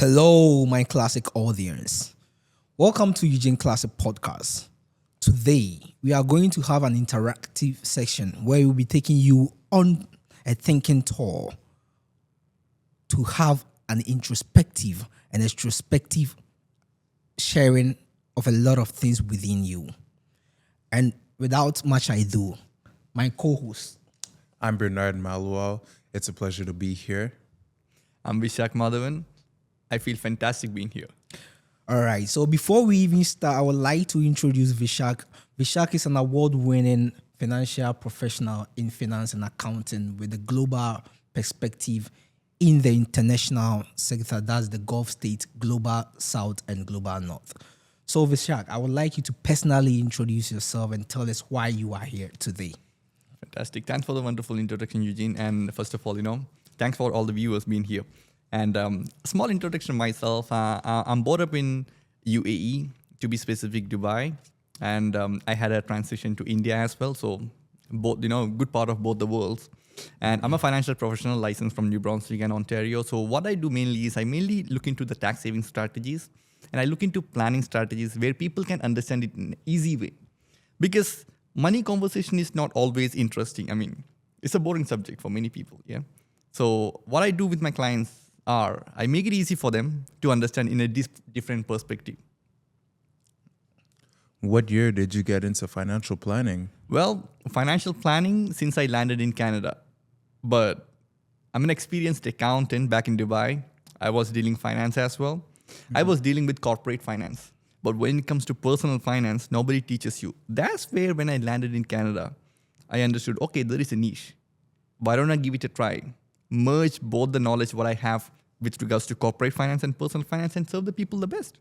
Hello, my classic audience. Welcome to Eugene Classic Podcast. Today, we are going to have an interactive section where we'll be taking you on a thinking tour to have an introspective and extrospective sharing of a lot of things within you. And without much ado, my co-host. I'm Bernard Maluel. It's a pleasure to be here. I'm Vishak Madavan. I feel fantastic being here. All right, so before we even start, I would like to introduce Vishak. Vishak is an award-winning financial professional in finance and accounting with a global perspective in the international sector. That's the Gulf State, Global South, and Global North. So Vishak, I would like you to personally introduce yourself and tell us why you are here today. Fantastic. Thanks for the wonderful introduction, Eugene. And first of all, thanks for all the viewers being here. And a small introduction of myself. I'm brought up in UAE, to be specific, Dubai. And I had a transition to India as well. So both, good part of both the worlds. And I'm a financial professional licensed from New Brunswick and Ontario. So what I do mainly is I mainly look into the tax saving strategies. And I look into planning strategies where people can understand it in an easy way. Because money conversation is not always interesting. I mean, it's a boring subject for many people, yeah? So what I do with my clients I make it easy for them to understand in a different perspective. What year did you get into financial planning? Well, financial planning since I landed in Canada. But I'm an experienced accountant back in Dubai. I was dealing finance as well. I was dealing with corporate finance. But when it comes to personal finance, nobody teaches you. That's where when I landed in Canada, I understood, okay, there is a niche. Why don't I give it a try? Merge both the knowledge what I have with regards to corporate finance and personal finance and serve the people the best.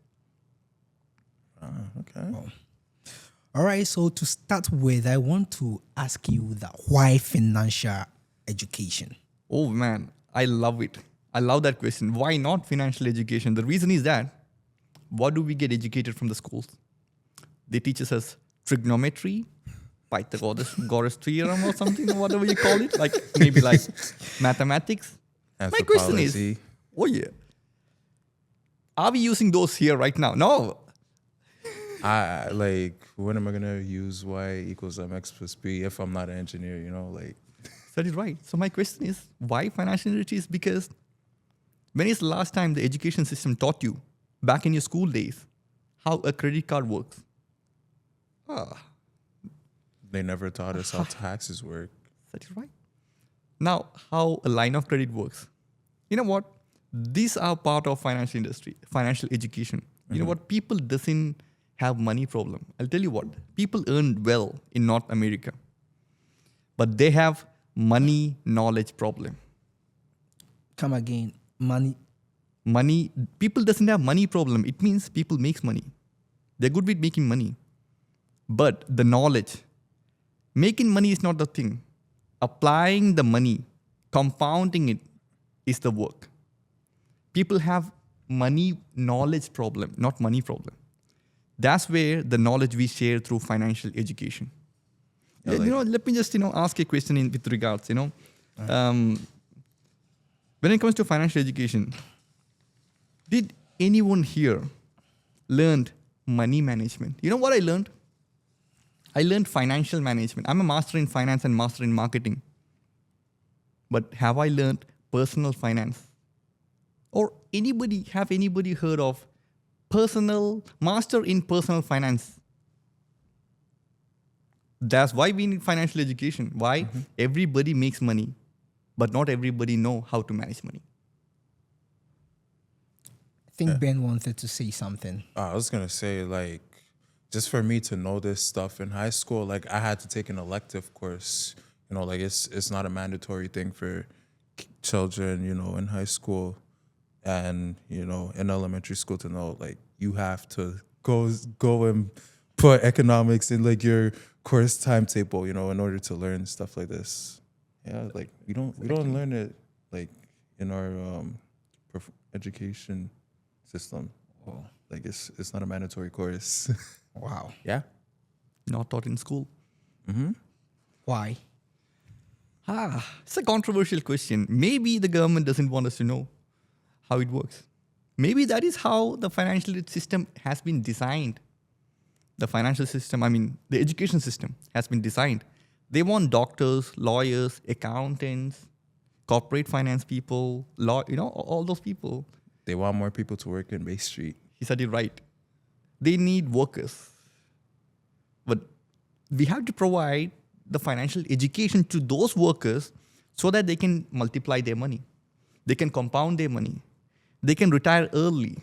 Okay. Oh. All right, so to start with, I want to ask you that why financial education? Oh man, I love it. I love that question. Why not financial education? The reason is that what do we get educated from the schools? They teach us trigonometry, Pythagoras theorem or something, or whatever you call it, maybe mathematics. My question is, oh yeah, are we using those here right now? No. When am I gonna use y equals mx plus b if I'm not an engineer? That is right. So my question is, why financial literacy? Is because when is the last time the education system taught you back in your school days how a credit card works? They never taught us how taxes work. That is right. Now, how a line of credit works. You know what? These are part of financial industry, financial education. You know what? People doesn't have money problem. I'll tell you what. People earn well in North America, but they have money knowledge problem. Come again, money. Money. People doesn't have money problem. It means people makes money. They're good with making money, but the knowledge. Making money is not the thing. Applying the money, compounding it is the work. People have money knowledge problem, not money problem. That's where the knowledge we share through financial education. Let me just ask a question with regards. When it comes to financial education, did anyone here learn money management? You know what I learned? I learned financial management. I'm a master in finance and master in marketing. But have I learned personal finance? Or have anybody heard of master in personal finance? That's why we need financial education. Why? Everybody makes money, but not everybody know how to manage money. I think Ben wanted to say something. I was gonna say, just for me to know this stuff in high school, I had to take an elective course. It's not a mandatory thing for children, in high school and, in elementary school to know, you have to go and put economics in, your course timetable, in order to learn stuff like this. Yeah, we don't learn it, in our education system. Oh. It's not a mandatory course. Wow. Yeah. Not taught in school. Why? It's a controversial question. Maybe the government doesn't want us to know how it works. Maybe that is how the financial system has been designed. The financial system, the education system has been designed. They want doctors, lawyers, accountants, corporate finance people, all those people. They want more people to work in Bay Street. He said it right. They need workers. But we have to provide the financial education to those workers so that they can multiply their money. They can compound their money. They can retire early.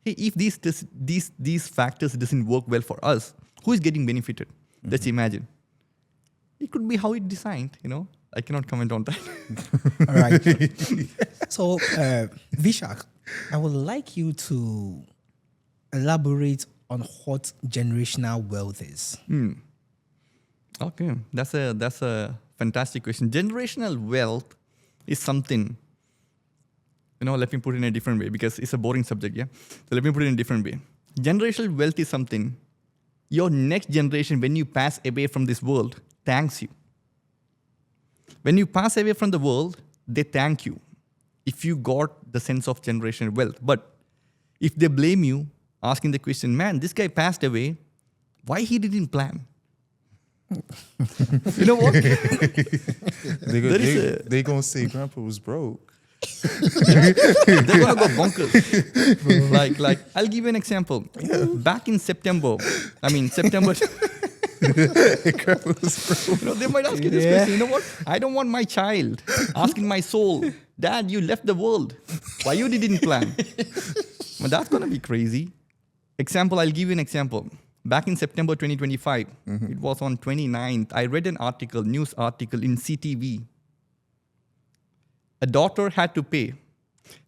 Hey, if these factors doesn't work well for us, who is getting benefited? Let's imagine. It could be how it's designed, I cannot comment on that. All right. So, Vishak, I would like you to elaborate on what generational wealth is. Okay, that's a fantastic question. Generational wealth is something, let me put it in a different way because it's a boring subject, yeah? So let me put it in a different way. Generational wealth is something your next generation, when you pass away from this world, thanks you. When you pass away from the world, they thank you if you got the sense of generational wealth. But if they blame you, asking the question, man, this guy passed away, why he didn't plan? You know what? They gonna say Grandpa was broke. They're gonna go bonkers. like I'll give you an example. Back in September. Grandpa was broke. They might ask you this question. You know what? I don't want my child asking my soul, Dad, you left the world. Why you didn't plan? Well, that's gonna be crazy. I'll give you an example. Back in September 2025, it was on 29th, I read an news article in CTV. A daughter had to pay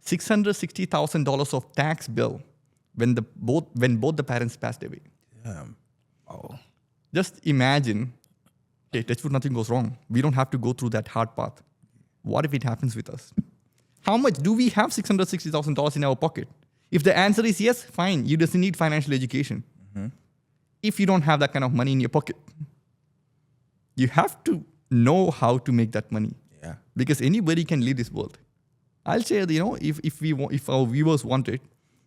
$660,000 of tax bill when both the parents passed away. Damn. Oh. Just imagine, hey, touch wood, nothing goes wrong. We don't have to go through that hard path. What if it happens with us? How much do we have $660,000 in our pocket? If the answer is yes, fine. You just need financial education. If you don't have that kind of money in your pocket, you have to know how to make that money. Yeah. Because anybody can leave this world. I'll share, if our viewers want it,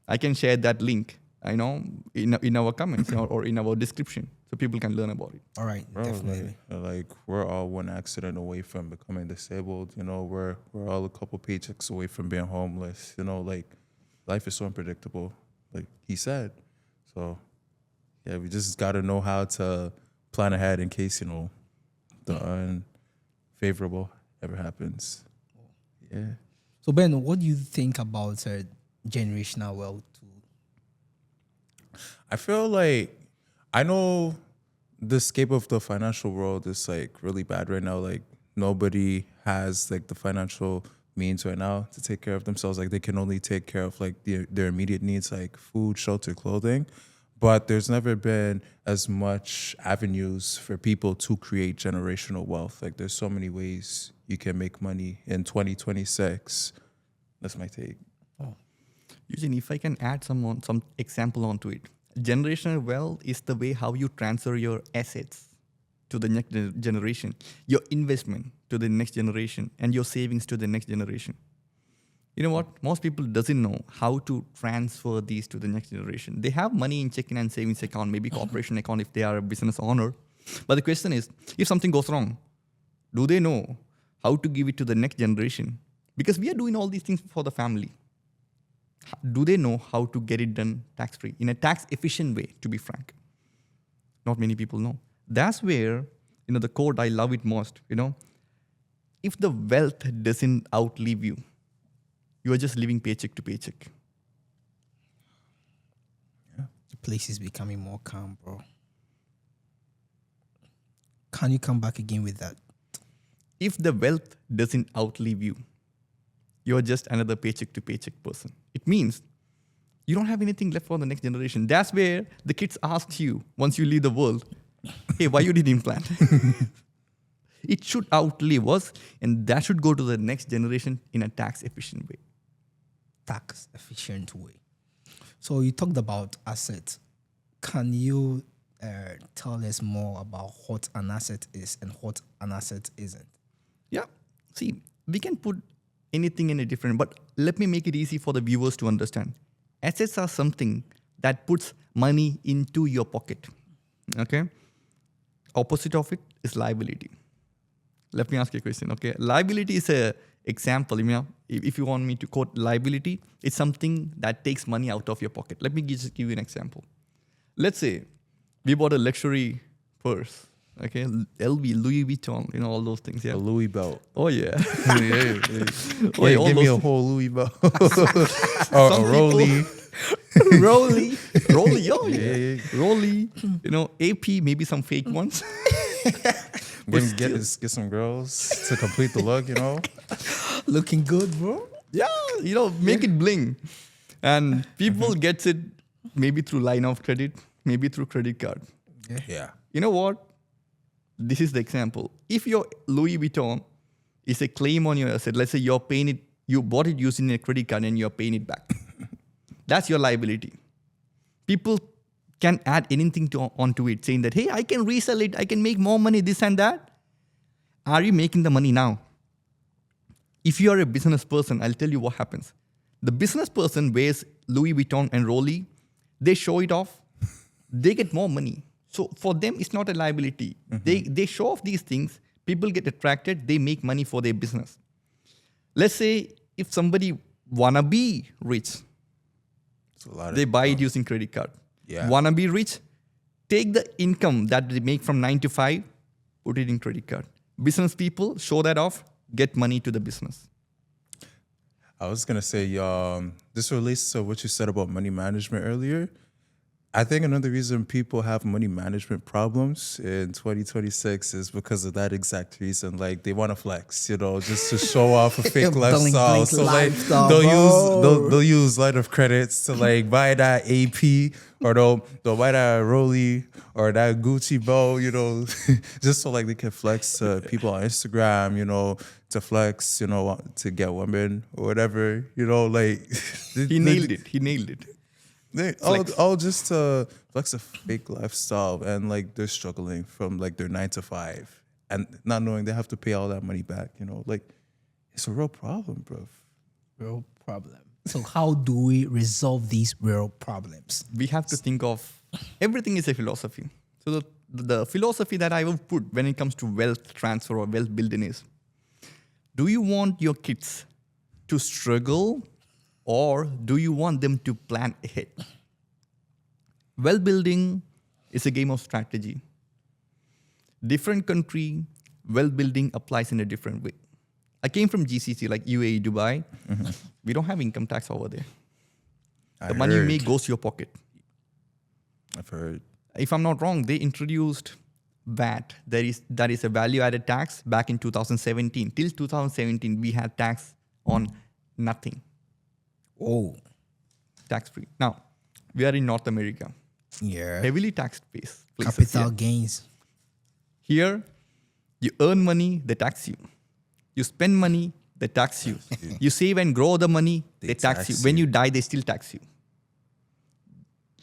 I can share that link, in our comments or in our description, so people can learn about it. All right, Bro, definitely. like we're all one accident away from becoming disabled. We're all a couple paychecks away from being homeless. Life is so unpredictable, like he said. So yeah, we just got to know how to plan ahead in case the unfavorable ever happens. Yeah. So, Ben, what do you think about generational wealth? I feel like I know the scape of the financial world is really bad right now. Like nobody has the financial means right now to take care of themselves. Like they can only take care of their immediate needs, like food, shelter, clothing. But there's never been as much avenues for people to create generational wealth. Like there's so many ways you can make money in 2026. That's my take. Eugene, if I can add some example onto it. Generational wealth is the way how you transfer your assets to the next generation, your investment to the next generation, and your savings to the next generation. You know what? Most people doesn't know how to transfer these to the next generation. They have money in checking and savings account, maybe corporation account if they are a business owner. But the question is, if something goes wrong, do they know how to give it to the next generation? Because we are doing all these things for the family. Do they know how to get it done tax-free, in a tax-efficient way, to be frank? Not many people know. That's where, the quote I love it most, if the wealth doesn't outlive you, you are just living paycheck to paycheck. Yeah. The place is becoming more calm, bro. Can you come back again with that? If the wealth doesn't outlive you, you're just another paycheck to paycheck person. It means you don't have anything left for the next generation. That's where the kids ask you, once you leave the world, hey, why you didn't plan? It should outlive us, and that should go to the next generation in a tax-efficient way. Tax-efficient way. So you talked about assets. Can you tell us more about what an asset is and what an asset isn't? Yeah. See, we can put anything any different. But let me make it easy for the viewers to understand. Assets are something that puts money into your pocket. Okay? Opposite of it is liability. Let me ask you a question. Okay, liability is a example. If you want me to quote liability, it's something that takes money out of your pocket. Let me just give you an example. Let's say we bought a luxury purse. Okay, LV, Louis Vuitton, all those things. Yeah, A Louis belt. Oh yeah. Yeah, give me a whole Louis belt. Or a Rolly. Rolly. Oh yeah. Yeah. Rolly. AP, maybe some fake ones. Get some girls to complete the look, Looking good, bro. Yeah, make it bling. And people gets it maybe through line of credit, maybe through credit card. Yeah. You know what? This is the example. If your Louis Vuitton is a claim on your asset, let's say you're paying it, you bought it using a credit card and you're paying it back. That's your liability. People can add anything onto it, saying that, hey, I can resell it, I can make more money, this and that. Are you making the money now? If you are a business person, I'll tell you what happens. The business person wears Louis Vuitton and Rolly, they show it off, they get more money. So for them, it's not a liability. They show off these things, people get attracted, they make money for their business. Let's say if somebody wanna be rich, they buy it using credit card. Yeah. Wanna be rich, take the income that they make from 9 to 5, put it in credit card. Business people show that off, get money to the business. I was gonna say, this relates to what you said about money management earlier. I think another reason people have money management problems in 2026 is because of that exact reason. Like they want to flex, just to show off a fake lifestyle. So like they'll use line of credits to like buy that AP or they'll buy that Rolly or that Gucci belt, just so like they can flex to people on Instagram, to flex, to get women or whatever, like He nailed it. All just to flex a fake lifestyle, and like they're struggling from like their 9 to 5 and not knowing they have to pay all that money back, like it's a real problem, bro. Real problem. So how do we resolve these real problems? We have to think of everything is a philosophy. So the philosophy that I will put when it comes to wealth transfer or wealth building is, do you want your kids to struggle or do you want them to plan ahead? Wealth building is a game of strategy. Different country, wealth building applies in a different way. I came from GCC, like UAE, Dubai. We don't have income tax over there. The money you make goes to your pocket. I've heard. If I'm not wrong, they introduced VAT. That is a value-added tax back in 2017. Till 2017, we had tax on nothing. Oh, Tax-free. Now, we are in North America. yeah. Heavily taxed places. Capital gains. Here, you earn money, they tax you. You spend money, they tax you. You save and grow the money, they tax you. When you die, they still tax you.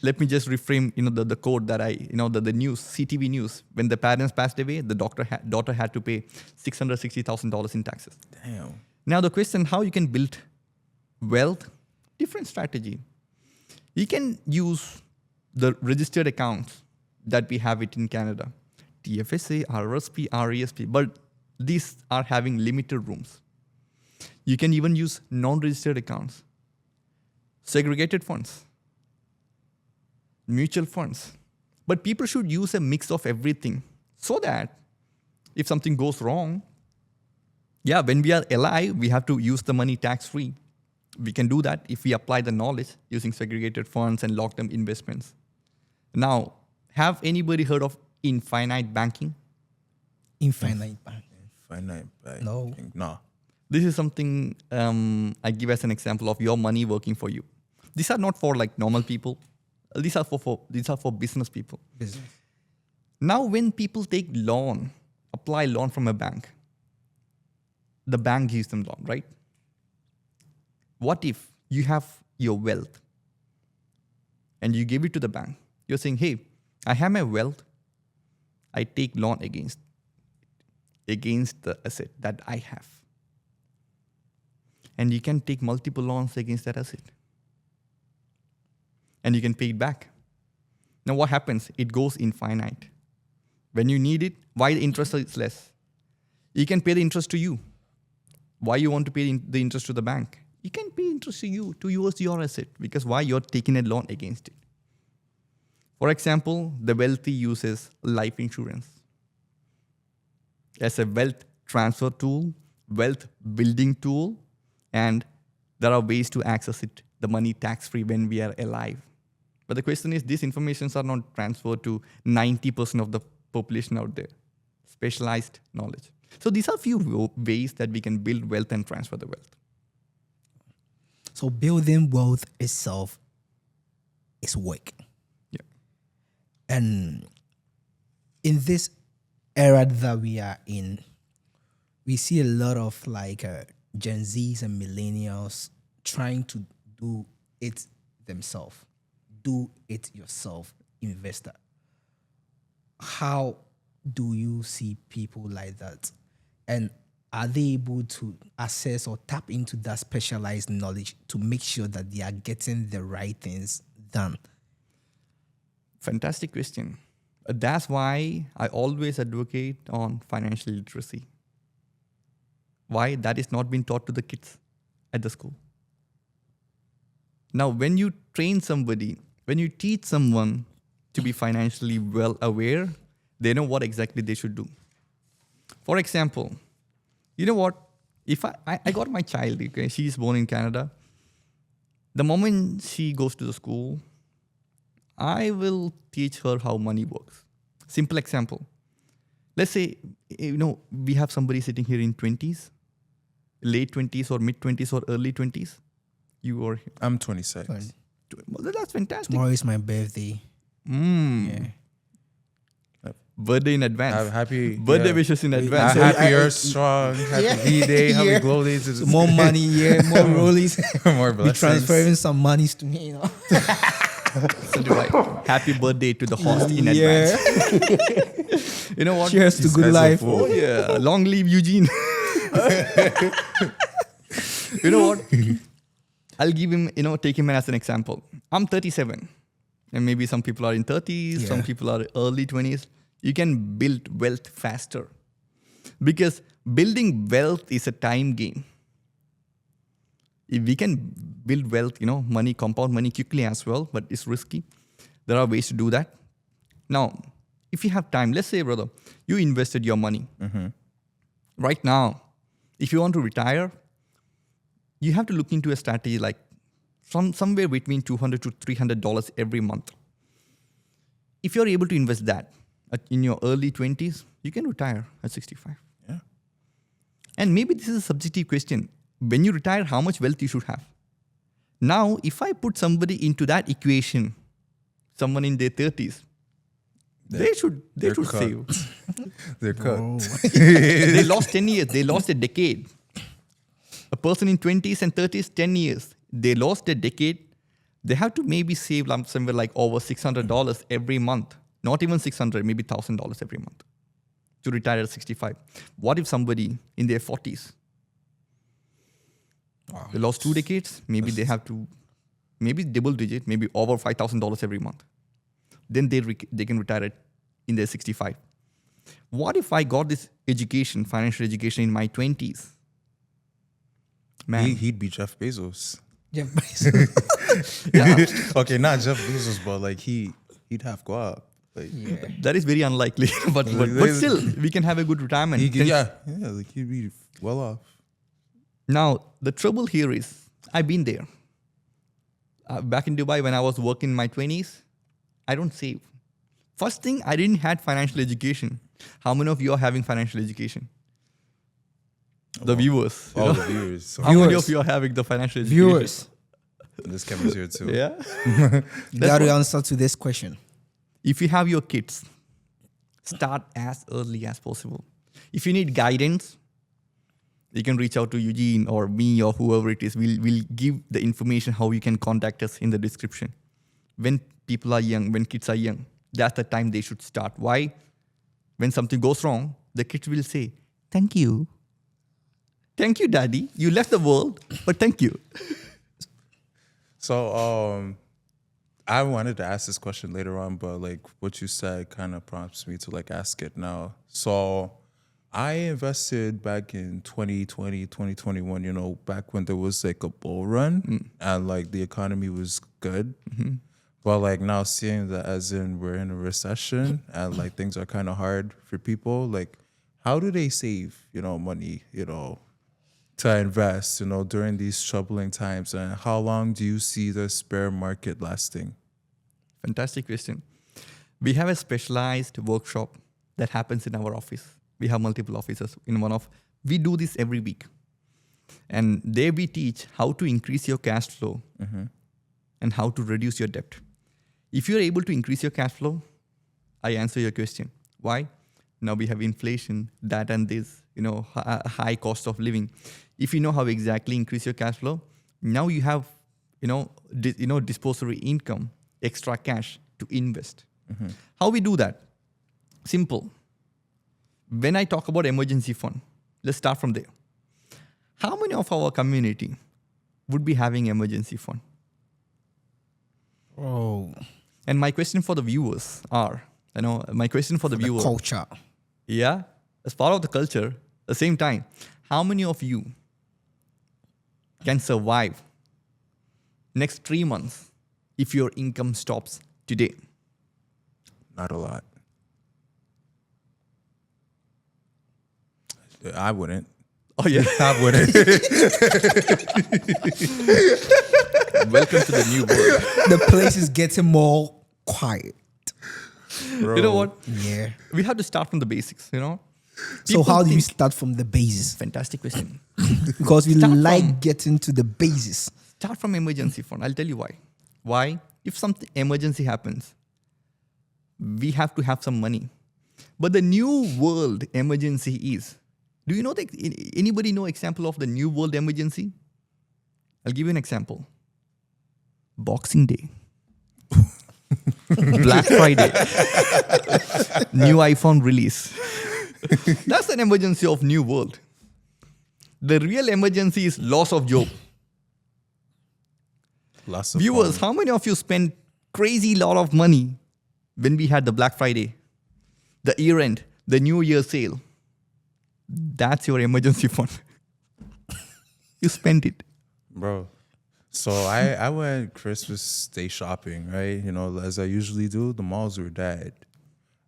Let me just reframe, the code that the news, CTV news. When the parents passed away, the daughter had to pay $660,000 in taxes. Damn. Now the question, how you can build wealth, different strategy. You can use the registered accounts that we have it in Canada. TFSA, RRSP, RESP, but these are having limited rooms. You can even use non-registered accounts, segregated funds, mutual funds. But people should use a mix of everything so that if something goes wrong, when we are alive, we have to use the money tax-free. We can do that if we apply the knowledge using segregated funds and long-term investments. Now, have anybody heard of infinite banking? Infinite bank. Finite bank. No. This is something I give as an example of your money working for you. These are not for like normal people. These are for business people. Business. Now, when people take apply loan from a bank, the bank gives them loan, right? What if you have your wealth and you give it to the bank? You're saying, hey, I have my wealth. I take loan against the asset that I have. and you can take multiple loans against that asset. And you can pay it back. Now what happens? It goes infinite. When you need it, why the interest is less? You can pay the interest to you. Why you want to pay the interest to the bank? You can pay interest to you, to use your asset, because why? You're taking a loan against it. For example, the wealthy uses life insurance as a wealth transfer tool, wealth building tool, and there are ways to access it, the money tax-free when we are alive. But the question is, these informations are not transferred to 90% of the population out there. Specialized knowledge. So these are few ways that we can build wealth and transfer the wealth. So building wealth itself is work. Yeah. And in this era that we are in, we see a lot of Gen Zs and millennials trying to do it themselves. Do it yourself, investor. How do you see people like that? And are they able to access or tap into that specialized knowledge to make sure that they are getting the right things done? Fantastic question. That's why I always advocate on financial literacy. Why? That is not being taught to the kids at the school. Now, when you train somebody, when you teach someone to be financially well aware, they know what exactly they should do. For example, you know what? If I got my child, okay, she's born in Canada. The moment she goes to the school, I will teach her how money works. Simple example. Let's say, we have somebody sitting here in 20s, late 20s or mid 20s or early 20s. You are here. I'm 26. Well, that's fantastic. Tomorrow is my birthday. Yeah. Birthday in advance. Happy birthday wishes in advance. Happy you're strong. Happy V-Day. Happy Glow Days. So more money, more rollies. More Be blessings. transferring some monies to me, So do I. Happy birthday to the host in advance. You know what? Cheers to These good guys are life. full. Oh yeah. Long live Eugene. You know what? I'll give him, take him as an example. I'm 37. And maybe some people are in 30s, some people are early 20s. You can build wealth faster. Because building wealth is a time game. If we can build wealth, money, compound money quickly as well, but it's risky. There are ways to do that. Now, if you have time, let's say, brother, you invested your money. Mm-hmm. Right now, if you want to retire, you have to look into a strategy like somewhere between $200 to $300 every month. If you're able to invest that in your early 20s, you can retire at 65. Yeah. And maybe this is a subjective question. When you retire, how much wealth you should have? Now, if I put somebody into that equation, someone in their 30s, they should cut. save. They're cut. They lost 10 years. They lost a decade. A person in 20s and 30s, 10 years. They lost a decade. They have to maybe save somewhere like over $600 every month. Not even $600, maybe $1,000 every month to retire at 65. What if somebody in their 40s, they lost 2 decades, maybe they have to, maybe double digit, maybe over $5,000 every month. Then they can retire in their 65. What if I got this education, financial education in my 20s? Man. He'd be Jeff Bezos. Yeah. Okay, not Jeff Bezos, but he'd have guap. That is very unlikely, but still, we can have a good retirement. He'd be well off. Now, the trouble here is, I've been there. Back in Dubai, when I was working in my 20s, I don't save. First thing, I didn't have financial education. How many of you are having financial education? The viewers. All the viewers. How many of you are having the financial education? Viewers, This camera's here too. Yeah. got to answer to this question. If you have your kids, start as early as possible. If you need guidance, you can reach out to Eugene or me or whoever it is. We'll give the information how you can contact us in the description. When people are young, when kids are young, that's the time they should start. Why? When something goes wrong, the kids will say, "Thank you." Thank you, Daddy. You left the world, but thank you. So I wanted to ask this question later on, but like what you said kind of prompts me to like ask it now. So I invested back in 2020, 2021, you know, back when there was like a bull run and like the economy was good. But like now seeing that as in we're in a recession and like things are kind of hard for people, like how do they save, you know, money, you know, to invest, you know, during these troubling times? And how long do you see the spare market lasting? Fantastic question. We have a specialized workshop that happens in our office. We have multiple offices in one of. We do this every week. And there we teach how to increase your cash flow and how to reduce your debt. If you're able to increase your cash flow, I answer your question. Why? Now we have inflation, that and this, you know, high cost of living. If you know how exactly increase your cash flow, now you have, disposable income, extra cash to invest. How we do that? Simple. When I talk about emergency fund, let's start from there. How many of our community would be having emergency fund? Oh, And my question for the viewers are, culture. Yeah, as part of the culture, at the same time, how many of you can survive next 3 months if your income stops today? Not a lot. I wouldn't. Oh yeah. I wouldn't. Welcome to the new world. The place is getting more quiet. Bro. You know what? Yeah. We have to start from the basics, you know? So People how do you think- start from the basis? Fantastic question. Because we Start like from- getting to the basis. Start from emergency fund. I'll tell you why. Why? If something emergency happens, we have to have some money. But the new world emergency is, do you know anybody know example of the new world emergency? I'll give you an example. Boxing Day. Black Friday. New iPhone release. That's an emergency of new world. The real emergency is loss of job. Lots of Viewers, fun. how many of you spent crazy lot of money when we had the Black Friday, the year end, the New Year sale? That's your emergency fund. You spent it. Bro. So I went Christmas Day shopping, right? You know, as I usually do. The malls were dead.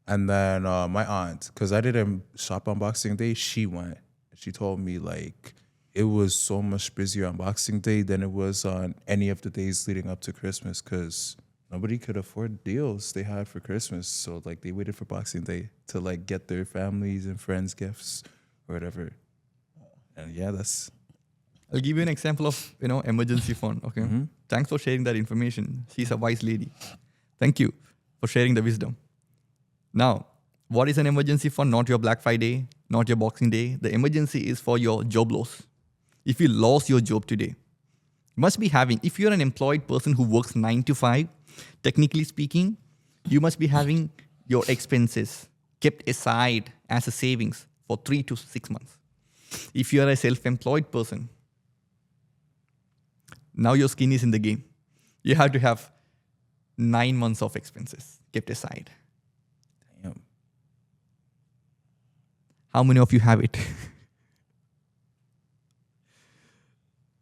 And then my aunt, because I didn't shop on Boxing Day, she went. She told me like it was so much busier on Boxing Day than it was on any of the days leading up to Christmas, because nobody could afford deals they had for Christmas. So like they waited for Boxing Day to like get their families and friends gifts or whatever. And yeah, that's... I'll give you an example of, emergency fund. Okay. Thanks for sharing that information. She's a wise lady. Thank you for sharing the wisdom. Now, what is an emergency fund? Not your Black Friday, not your Boxing Day. The emergency is for your job loss. If you lost your job today, you must be having, if you're an employed person who works 9 to 5, technically speaking, you must be having your expenses kept aside as a savings for 3 to 6 months. If you are a self-employed person, now your skin is in the game. You have to have 9 months of expenses kept aside. Damn. How many of you have it?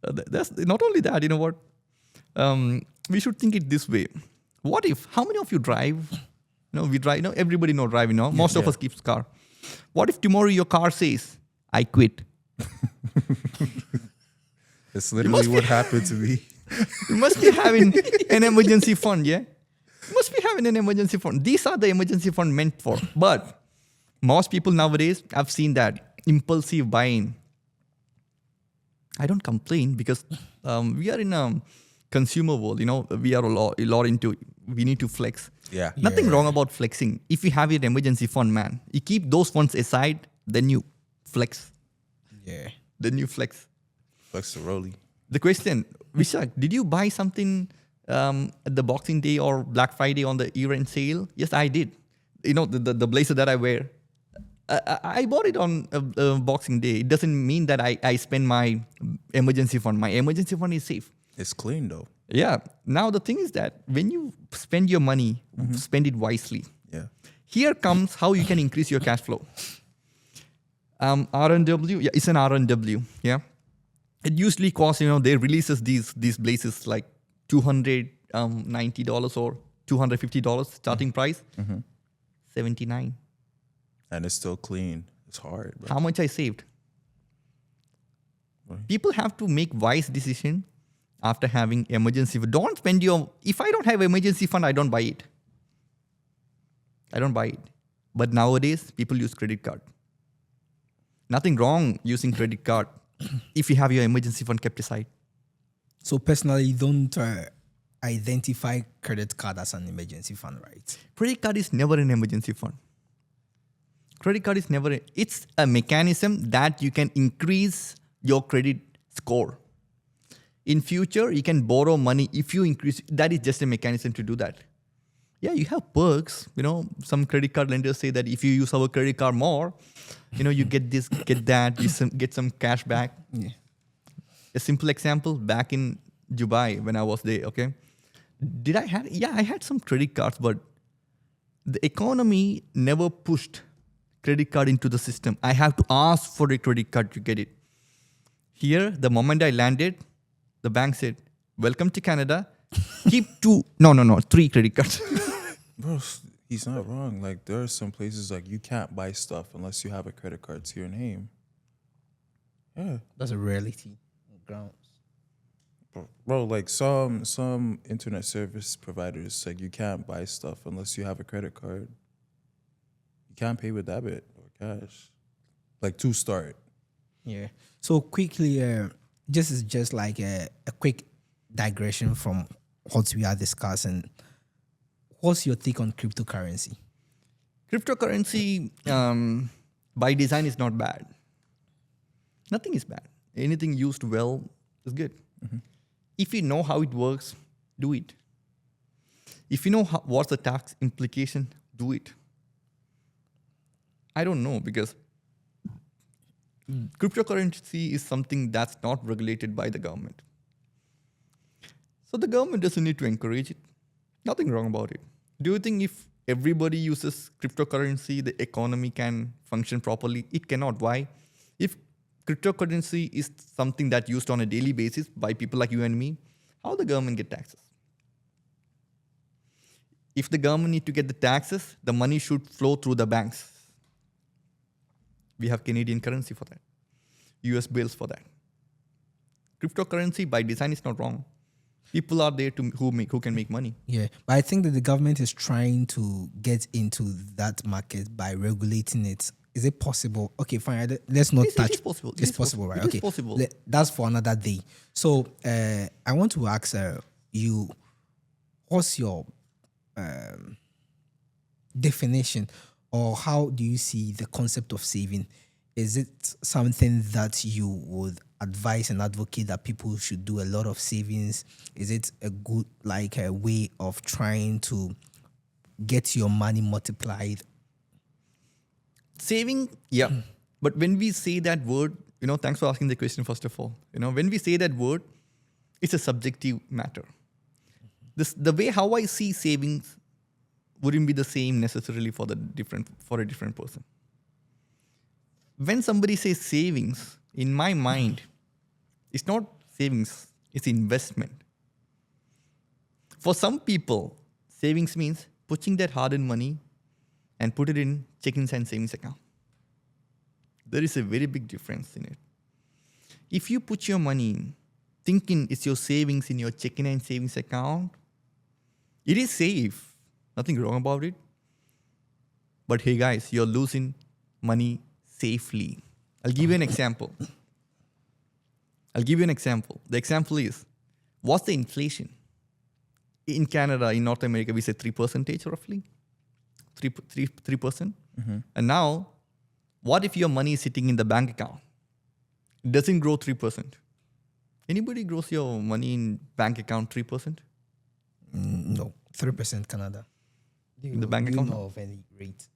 That's not only that, you know what? We should think it this way. What if, how many of you drive? We drive, everybody know driving, no? Most of us keeps car. What if tomorrow your car says, I quit? It's literally what happened to me. You must be having an emergency fund, yeah? You must be having an emergency fund. These are the emergency fund meant for. But most people nowadays, I've seen that impulsive buying. I don't complain because we are in a consumer world. We are a lot into, we need to flex. Yeah. Nothing wrong about flexing. If you have an emergency fund, man, you keep those funds aside, then you flex. Yeah. Then you flex. Flex the rolly. The question, Vishak, did you buy something at the Boxing Day or Black Friday on the year-end sale? Yes, I did. The blazer that I wear, I bought it on Boxing Day. It doesn't mean that I spend my emergency fund. My emergency fund is safe. It's clean though. Yeah. Now the thing is that when you spend your money, spend it wisely. Yeah. Here comes how you can increase your cash flow. R&W, yeah, it's an R&W. Yeah. It usually costs, they releases these blazes like $290 or $250 starting price. $79. And it's still clean. It's hard, bro. How much I saved? Right. People have to make wise decision after having emergency. Don't spend if I don't have emergency fund, I don't buy it. But nowadays, people use credit card. Nothing wrong using credit card if you have your emergency fund kept aside. So personally, you don't identify credit card as an emergency fund, right? Credit card is never an emergency fund. It's a mechanism that you can increase your credit score. In future, you can borrow money if you increase. That is just a mechanism to do that. Yeah, you have perks. Some credit card lenders say that if you use our credit card more, you get this, get that, get some cash back. Yeah. A simple example, back in Dubai when I was there, okay? I had some credit cards, but the economy never pushed credit card into the system. I have to ask for a credit card to get it. Here, the moment I landed, the bank said, "Welcome to Canada. Keep 3 credit cards." Bro, he's not wrong. Like, there are some places like you can't buy stuff unless you have a credit card to your name. Yeah. That's a reality. Grounds. Bro, like some internet service providers, like you can't buy stuff unless you have a credit card. You can't pay with debit or cash. Like to start. Yeah. So quickly, this is just like a quick digression from what we are discussing. What's your take on cryptocurrency? Cryptocurrency, by design, is not bad. Nothing is bad. Anything used well is good. If you know how it works, do it. If you know what's the tax implication, do it. I don't know, because cryptocurrency is something that's not regulated by the government. So the government doesn't need to encourage it. Nothing wrong about it. Do you think if everybody uses cryptocurrency, the economy can function properly? It cannot. Why? If cryptocurrency is something that's used on a daily basis by people like you and me, how the government get taxes? If the government need to get the taxes, the money should flow through the banks. We have Canadian currency for that, US bills for that. Cryptocurrency by design is not wrong. People are there who can make money. Yeah, but I think that the government is trying to get into that market by regulating it. Is it possible? Okay, fine. Let's not touch. It is possible. It's possible, right? It Okay, is possible. That's for another day. So I want to ask you, what's your definition, or how do you see the concept of saving? Is it something that you would advise and advocate that people should do a lot of savings? Is it a good, like a way of trying to get your money multiplied? Saving, yeah. But when we say that word, thanks for asking the question first of all. When we say that word, it's a subjective matter. The way how I see savings wouldn't be the same necessarily for a different person. When somebody says savings, in my mind, it's not savings, it's investment. For some people, savings means putting that hard-earned money and put it in checking and savings account. There is a very big difference in it. If you put your money in, thinking it's your savings in your checking and savings account, it is safe. Nothing wrong about it. But hey guys, you're losing money safely. I'll give you an example. The example is, what's the inflation? In Canada, in North America, we say 3% roughly. 3%. And now, what if your money is sitting in the bank account? It doesn't grow 3%. Anybody grows your money in bank account 3%? No, 3% Canada. In the bank account? Do you know of any rate?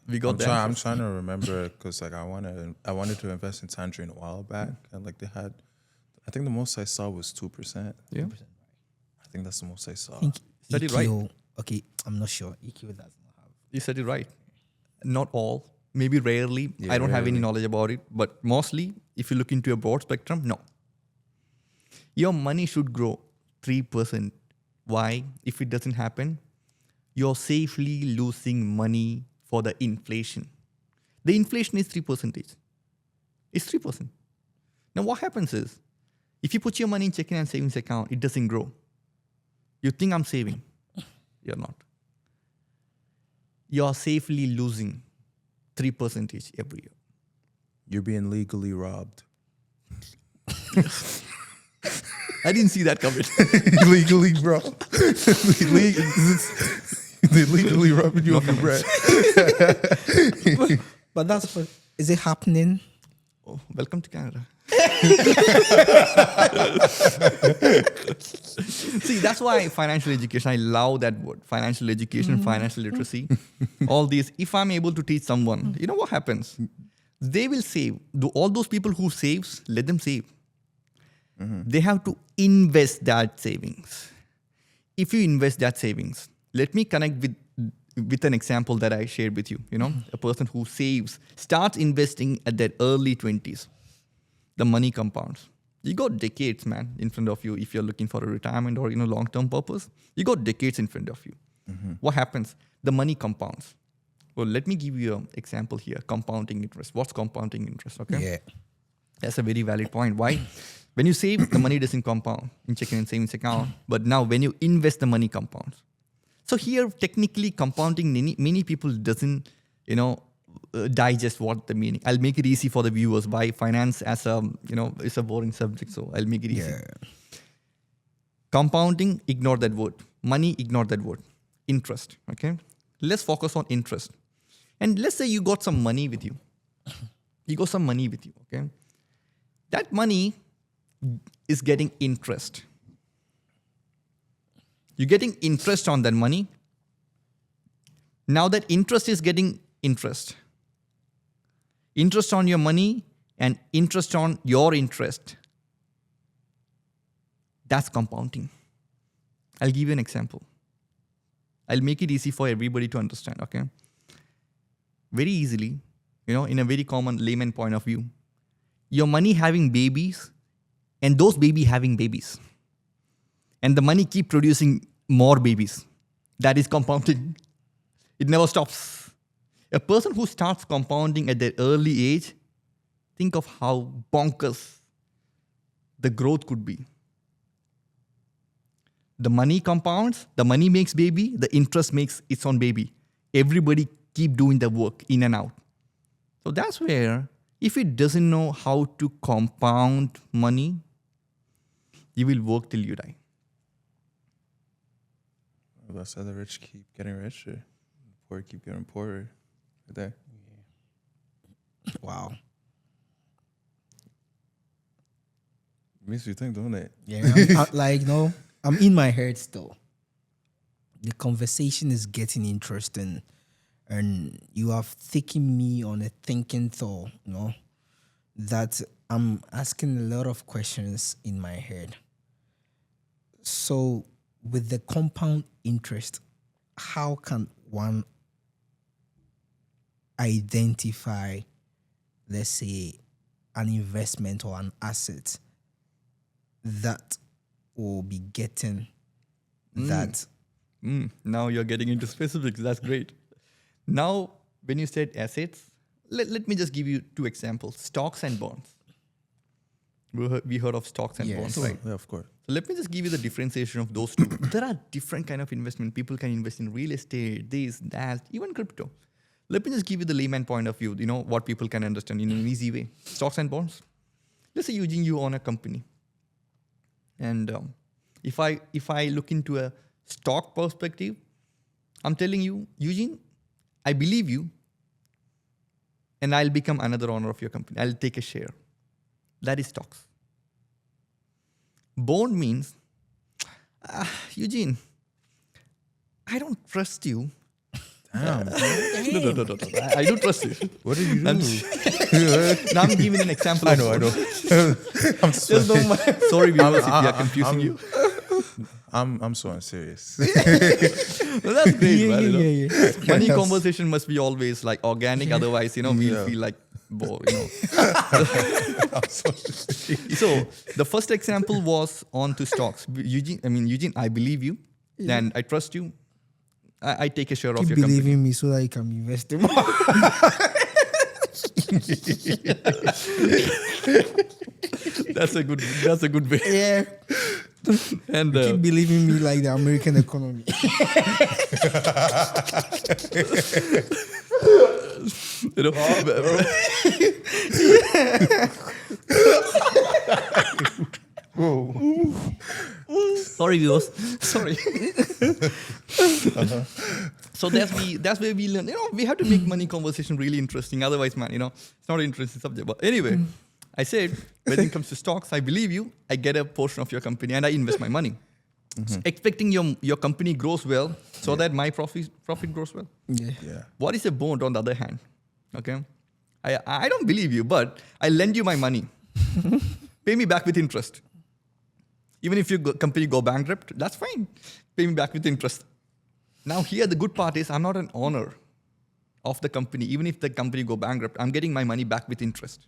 We got the I'm answers. trying to remember because like I wanted to invest in Tangerine a while back, and like they had, I think the most I saw was 2%. Yeah. I think that's the most I saw. I think Said it EQ, right. okay, I'm not sure. EQ does not have. You said it right. Not all, maybe rarely. Yeah, I don't have any rarely. knowledge about it, but mostly, if you look into a broad spectrum, no. Your money should grow 3%. Why? If it doesn't happen, you're safely losing money for the inflation. The inflation is 3%. It's 3%. Now, what happens is, if you put your money in checking and savings account, it doesn't grow. You think I'm saving. You're not. You're safely losing 3% every year. You're being legally robbed. I didn't see that coming. Legally, bro. They legally robbing you of your bread. But that's what, is it happening? Oh, welcome to Canada. See, that's why financial education, I love that word. Financial education, financial literacy, all these. If I'm able to teach someone, you know what happens? They will save. All those people who saves, let them save. They have to invest that savings. If you invest that savings, let me connect with an example that I shared with you. You know, a person who saves, starts investing at their early 20s. The money compounds. You got decades, man, in front of you if you're looking for a retirement or long-term purpose. You got decades in front of you. What happens? The money compounds. Well, let me give you an example here. Compounding interest. What's compounding interest? Okay. Yeah. That's a very valid point. Why? When you save, the money doesn't compound in checking and savings account. But now when you invest, the money compounds. So here, technically, compounding, many people doesn't, digest what the meaning. I'll make it easy for the viewers. Why finance as it's a boring subject. So I'll make it easy. Yeah. Compounding, ignore that word. Money, ignore that word. Interest, okay? Let's focus on interest. And let's say you got some money with you. You got some money with you, okay? That money is getting interest. You're getting interest on that money. Now that interest is getting interest. Interest on your money and interest on your interest. That's compounding. I'll give you an example. I'll make it easy for everybody to understand, okay? Very easily, in a very common layman point of view, your money having babies and those baby having babies. And the money keep producing more babies. That is compounding. It never stops. A person who starts compounding at their early age, think of how bonkers the growth could be. The money compounds, the money makes baby, the interest makes its own baby. Everybody keep doing the work in and out. So that's where, if it doesn't know how to compound money, you will work till you die. That's how the rich keep getting richer, the poor keep getting poorer. Right there. Wow. Makes you think, don't it? Yeah. I'm in my head still. The conversation is getting interesting, and you have taken me on a thinking thought, that I'm asking a lot of questions in my head. So, with the compound interest, how can one identify, let's say, an investment or an asset that will be getting that? Now you're getting into specifics. That's great. Now, when you said assets, let me just give you two examples. Stocks and bonds. We heard of stocks and bonds, right? Yeah, of course. So let me just give you the differentiation of those two. There are different kind of investment. People can invest in real estate, this, that, even crypto. Let me just give you the layman point of view, what people can understand in an easy way. Stocks and bonds. Let's say, Eugene, you own a company. And if I look into a stock perspective, I'm telling you, Eugene, I believe you, and I'll become another owner of your company. I'll take a share. That is stocks. Bond means, Eugene, I don't trust you. Damn. No. I do trust you. What did you do? Now I'm giving an example. I know. I'm so, There's no sorry, viewers, if we are confusing you. I'm so unserious. Well, that's great, man. You know? yeah. Money conversation must be always like organic, otherwise, we'll feel like bored, So the first example was on to stocks. Eugene, I believe you, and I trust you. I take a share of Keep your company. believing me so that you can invest more. That's a good way. Yeah. And Keep believing me like the American economy. Sorry, viewers. Sorry. So that's where we learn. We have to make money conversation really interesting. Otherwise, man, it's not an interesting subject. But anyway, I said when it comes to stocks, I believe you. I get a portion of your company and I invest my money, so expecting your company grows well, so that my profit grows well. Yeah. What is a bond on the other hand? Okay, I don't believe you, but I lend you my money. Pay me back with interest. Even if your company go bankrupt, that's fine. Pay me back with interest. Now here the good part is I'm not an owner of the company. Even if the company go bankrupt, I'm getting my money back with interest.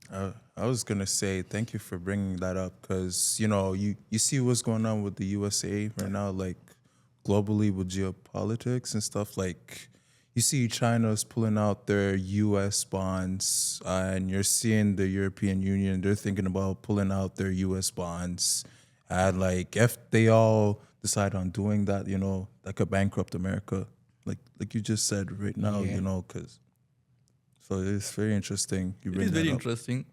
I was gonna say thank you for bringing that up because you see what's going on with the USA right now, like globally with geopolitics and stuff. Like you see China's pulling out their U.S. bonds, and you're seeing the European Union, they're thinking about pulling out their U.S. bonds, and like if they all decide on doing that, that could bankrupt America, like you just said right now, because. So it's very interesting. It is very interesting.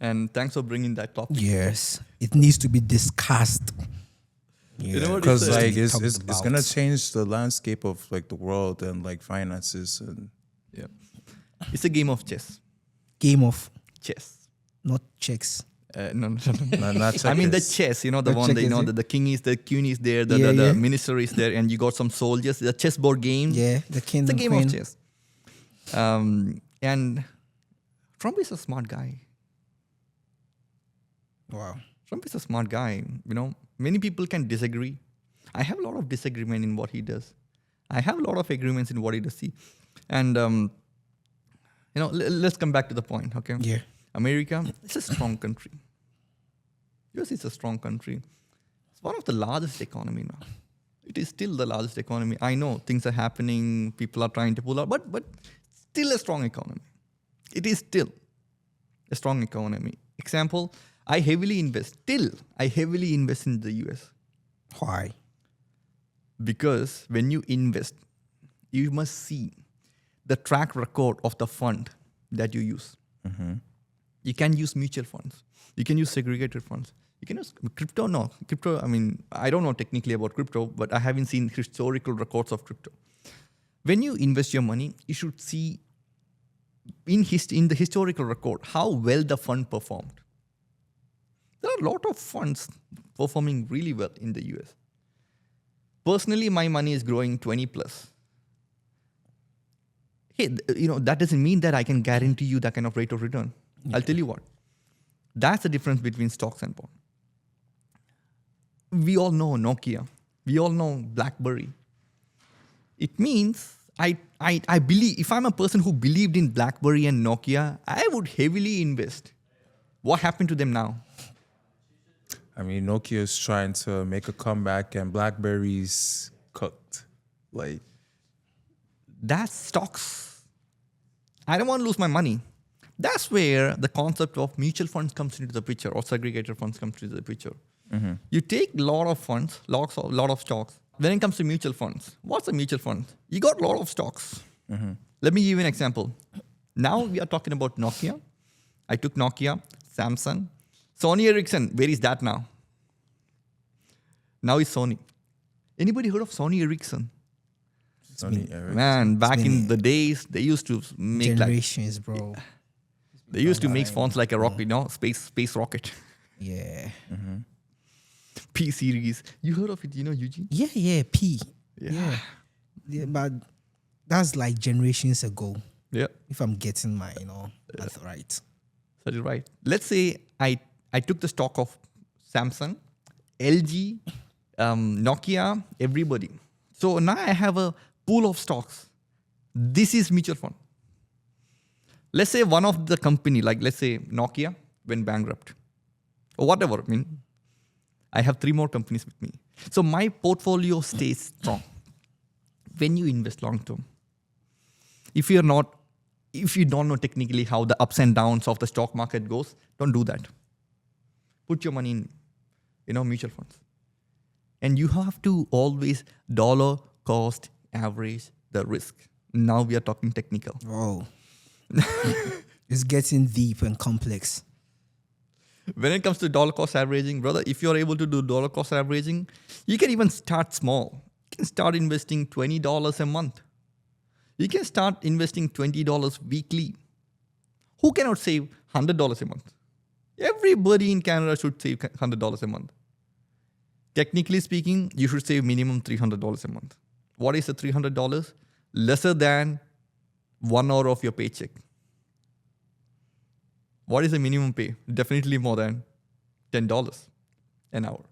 And thanks for bringing that topic. Yes. It needs to be discussed. Yeah. Because it's gonna change the landscape of like the world and like finances and it's a game of chess. Game of Chess. not checks. No. not I mean the checkers. chess, the one that the king is, the queen is there, the Yeah. minister is there, and you got some soldiers. The chessboard game. Yeah, the king It's a and game queen. of chess. And Trump is a smart guy. Wow. Trump is a smart guy. Many people can disagree. I have a lot of disagreement in what he does. I have a lot of agreements in what he does. See, and let's come back to the point. Okay. Yeah. America, it's a strong country. US is a strong country. It's one of the largest economy now. It is still the largest economy. I know things are happening. People are trying to pull out, but still a strong economy. It is still a strong economy. Example, I heavily invest in the US. Why? Because when you invest, you must see the track record of the fund that you use. You can use mutual funds. You can use segregated funds. You can use crypto. No, crypto, I don't know technically about crypto, but I haven't seen historical records of crypto. When you invest your money, you should see in the historical record how well the fund performed. There are a lot of funds performing really well in the US. Personally, my money is growing 20 plus. Hey, that doesn't mean that I can guarantee you that kind of rate of return. Yeah. I'll tell you what. That's the difference between stocks and bonds. We all know Nokia. We all know BlackBerry. It means I believe, if I'm a person who believed in BlackBerry and Nokia, I would heavily invest. What happened to them now? Nokia is trying to make a comeback and BlackBerry's cooked. Like, that's stocks. I don't want to lose my money. That's where the concept of mutual funds comes into the picture, or segregated funds comes into the picture. You take a lot of funds, lot of stocks. When it comes to mutual funds, what's a mutual fund? You got a lot of stocks. Let me give you an example. Now we are talking about Nokia. I took Nokia, Samsung, Sony Ericsson. Where is that now? Now it's Sony. Anybody heard of Sony Ericsson? Sony Ericsson. Man, back in the days, they used to make generations, bro. They used to make phones like a rocket, space rocket. Yeah. P series. You heard of it, Eugene? Yeah, P. Yeah. Yeah, but that's like generations ago. Yeah, If I'm getting my, math right. that is right. Let's say I took the stock of Samsung, LG, Nokia, everybody. So now I have a pool of stocks. This is mutual fund. Let's say one of the company, like let's say Nokia, went bankrupt or whatever. I mean, I have 3 more companies with me. So my portfolio stays strong. When you invest long term, if you don't know technically how the ups and downs of the stock market goes, don't do that. Put your money in, mutual funds. And you have to always dollar cost average the risk. Now we are talking technical. Oh. It's getting deep and complex. When it comes to dollar cost averaging, brother, if you're able to do dollar cost averaging, you can even start small. You can start investing $20 a month. You can start investing $20 weekly. Who cannot save $100 a month? Everybody in Canada should save $100 a month. Technically speaking, you should save minimum $300 a month. What is the $300? Lesser than 1 hour of your paycheck. What is the minimum pay? Definitely more than $10 an hour.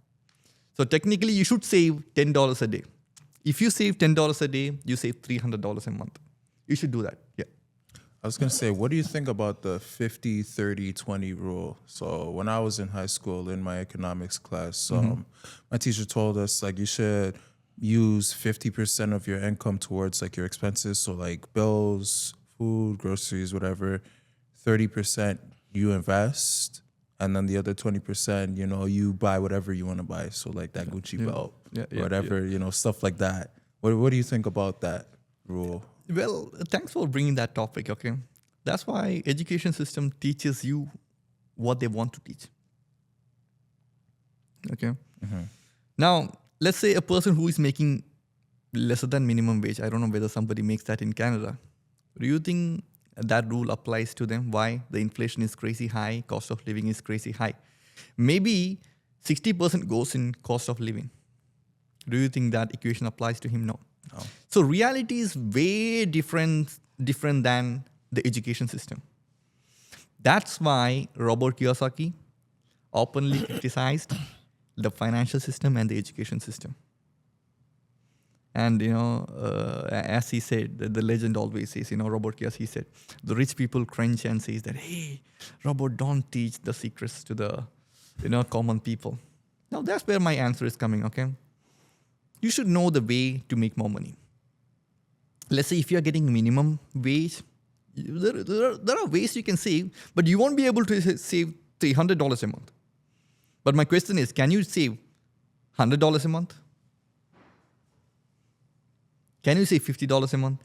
So technically, you should save $10 a day. If you save $10 a day, you save $300 a month. You should do that. Yeah. I was going to say, what do you think about the 50, 30, 20 rule? So when I was in high school in my economics class, my teacher told us like you should use 50% of your income towards like your expenses. So like bills, food, groceries, whatever. 30% you invest. And then the other 20%, you buy whatever you want to buy. So like that Gucci belt, whatever, stuff like that. What do you think about that rule? Well, thanks for bringing that topic, okay? That's why education system teaches you what they want to teach. Okay? Now, let's say a person who is making lesser than minimum wage, I don't know whether somebody makes that in Canada. Do you think that rule applies to them? Why? The inflation is crazy high, cost of living is crazy high. Maybe 60% goes in cost of living. Do you think that equation applies to him? No. So reality is way different than the education system. That's why Robert Kiyosaki openly criticized the financial system and the education system. And, as he said, the legend always says, Robert Kiyosaki said, the rich people cringe and says that, hey, Robert, don't teach the secrets to the, common people. Now, that's where my answer is coming, okay? You should know the way to make more money. Let's say if you're getting minimum wage, there are ways you can save, but you won't be able to save $300 a month. But my question is, can you save $100 a month? Can you save $50 a month?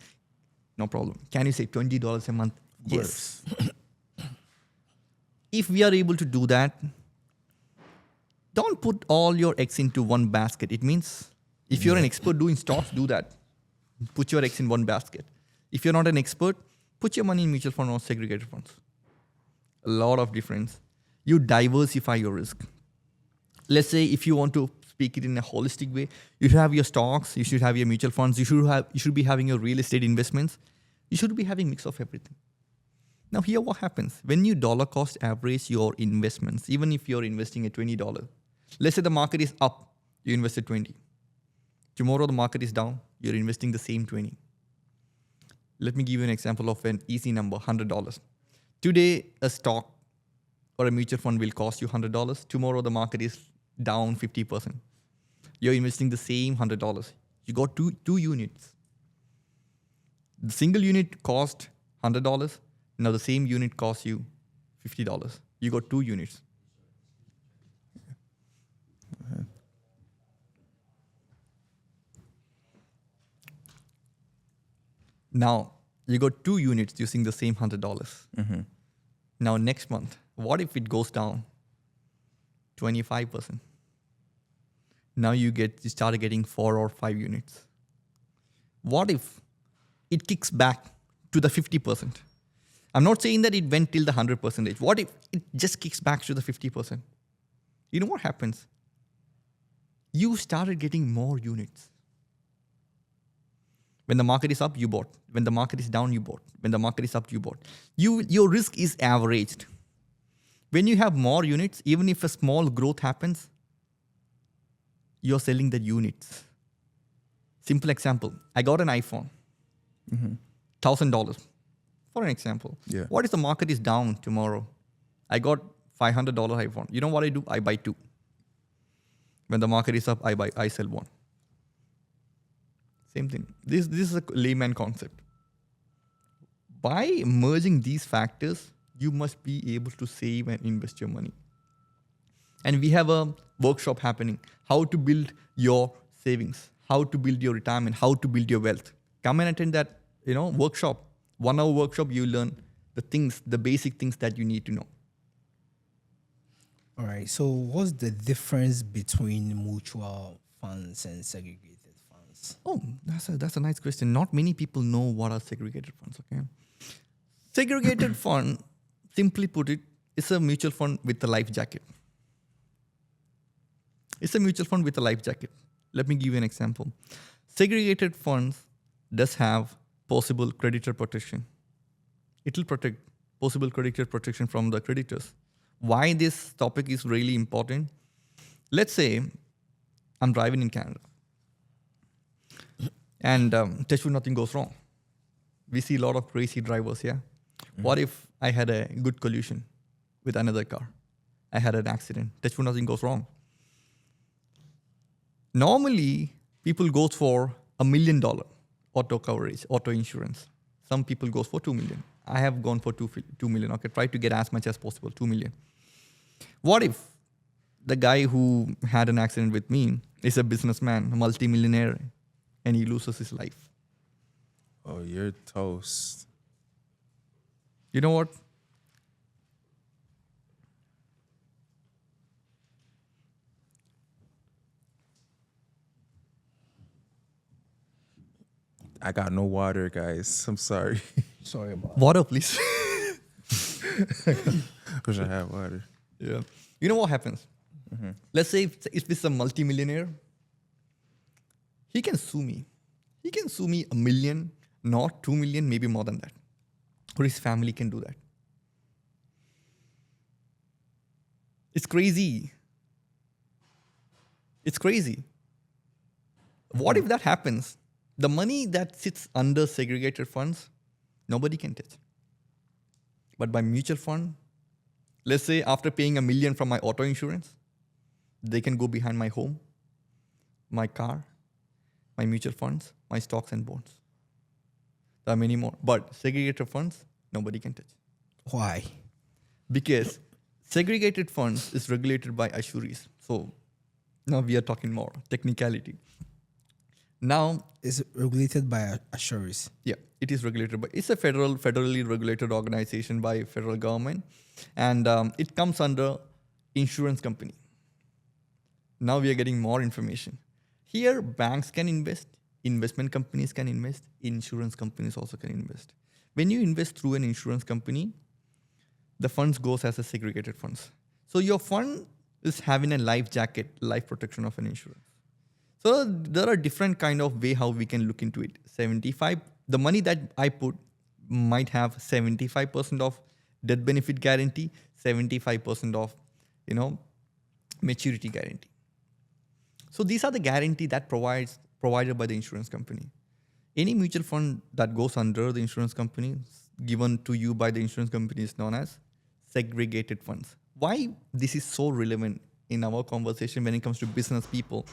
No problem. Can you save $20 a month? Yes. If we are able to do that, don't put all your eggs into one basket. It means if you're an expert doing stocks, do that. Put your eggs in one basket. If you're not an expert, put your money in mutual fund or segregated funds. A lot of difference. You diversify your risk. Let's say if you want to speak it in a holistic way, you should have your stocks, you should have your mutual funds, you should be having your real estate investments. You should be having a mix of everything. Now here what happens? When you dollar cost average your investments, even if you're investing at $20, let's say the market is up, you invested 20. Tomorrow the market is down, you're investing the same 20. Let me give you an example of an easy number, $100. Today, a stock or a mutual fund will cost you $100. Tomorrow the market is down 50%. You're investing the same $100. You got two units. The single unit cost $100. Now the same unit costs you $50. You got 2 units. Now, you got 2 units using the same $100. Mm-hmm. Now, next month, what if it goes down 25%? Now you started getting 4 or 5 units. What if it kicks back to the 50%? I'm not saying that it went till the 100%. What if it just kicks back to the 50%? You know what happens? You started getting more units. When the market is up, you bought. When the market is down, you bought. When the market is up, you bought. Your risk is averaged. When you have more units, even if a small growth happens, you're selling the units. Simple example. I got an iPhone, $1,000, for an example. Yeah. What if the market is down tomorrow? I got $500 iPhone. You know what I do? I buy two. When the market is up, I sell one. Same thing. This is a layman concept. By merging these factors, you must be able to save and invest your money. And we have a workshop happening. How to build your savings, how to build your retirement, how to build your wealth. Come and attend that, workshop. 1 hour workshop, you learn the basic things that you need to know. All right. So what's the difference between mutual funds and segregated funds? Oh, that's a nice question. Not many people know what are segregated funds, okay? Segregated fund, simply put it, is a mutual fund with a life jacket. It's a mutual fund with a life jacket. Let me give you an example. Segregated funds does have possible creditor protection. It will protect possible creditor protection from the creditors. Why this topic is really important? Let's say I'm driving in Canada and touch wood, nothing goes wrong. We see a lot of crazy drivers here. What if I had a good collision with another car? I had an accident. Touch wood, nothing goes wrong. Normally, people go for $1 million auto coverage, auto insurance. Some people go for $2 million. I have gone for $2 million. Okay, try to get as much as possible, $2 million. What if the guy who had an accident with me is a businessman, a multimillionaire, and he loses his life? Oh, you're toast. You know what? I got no water, guys. I'm sorry. Sorry about Water, please. Wish I had water. Yeah. You know what happens? Let's say if this is a multimillionaire, he can sue me. He can sue me $1 million, not $2 million, maybe more than that. Or his family can do that. It's crazy. It's crazy. What if that happens? The money that sits under segregated funds, nobody can touch. But by mutual fund, let's say after paying $1 million from my auto insurance, they can go behind my home, my car, my mutual funds, my stocks and bonds. There are many more. But segregated funds, nobody can touch. Why? Because segregated funds is regulated by assurees. So now we are talking more technicality. Now, It's regulated by assurees. yeah, it is regulated by, it's a federally regulated organization by federal government, and it comes under insurance company. Now we are getting more information. Here, banks can invest, investment companies can invest, insurance companies also can invest. When you invest through an insurance company, the funds goes as a segregated funds. So your fund is having a life jacket, life protection of an insurance. So there are different kind of way how we can look into it. 75, the money that I put might have 75% of death benefit guarantee, 75% of, maturity guarantee. So these are the guarantee that provided by the insurance company. Any mutual fund that goes under the insurance company, given to you by the insurance company, is known as segregated funds. Why this is so relevant in our conversation when it comes to business people?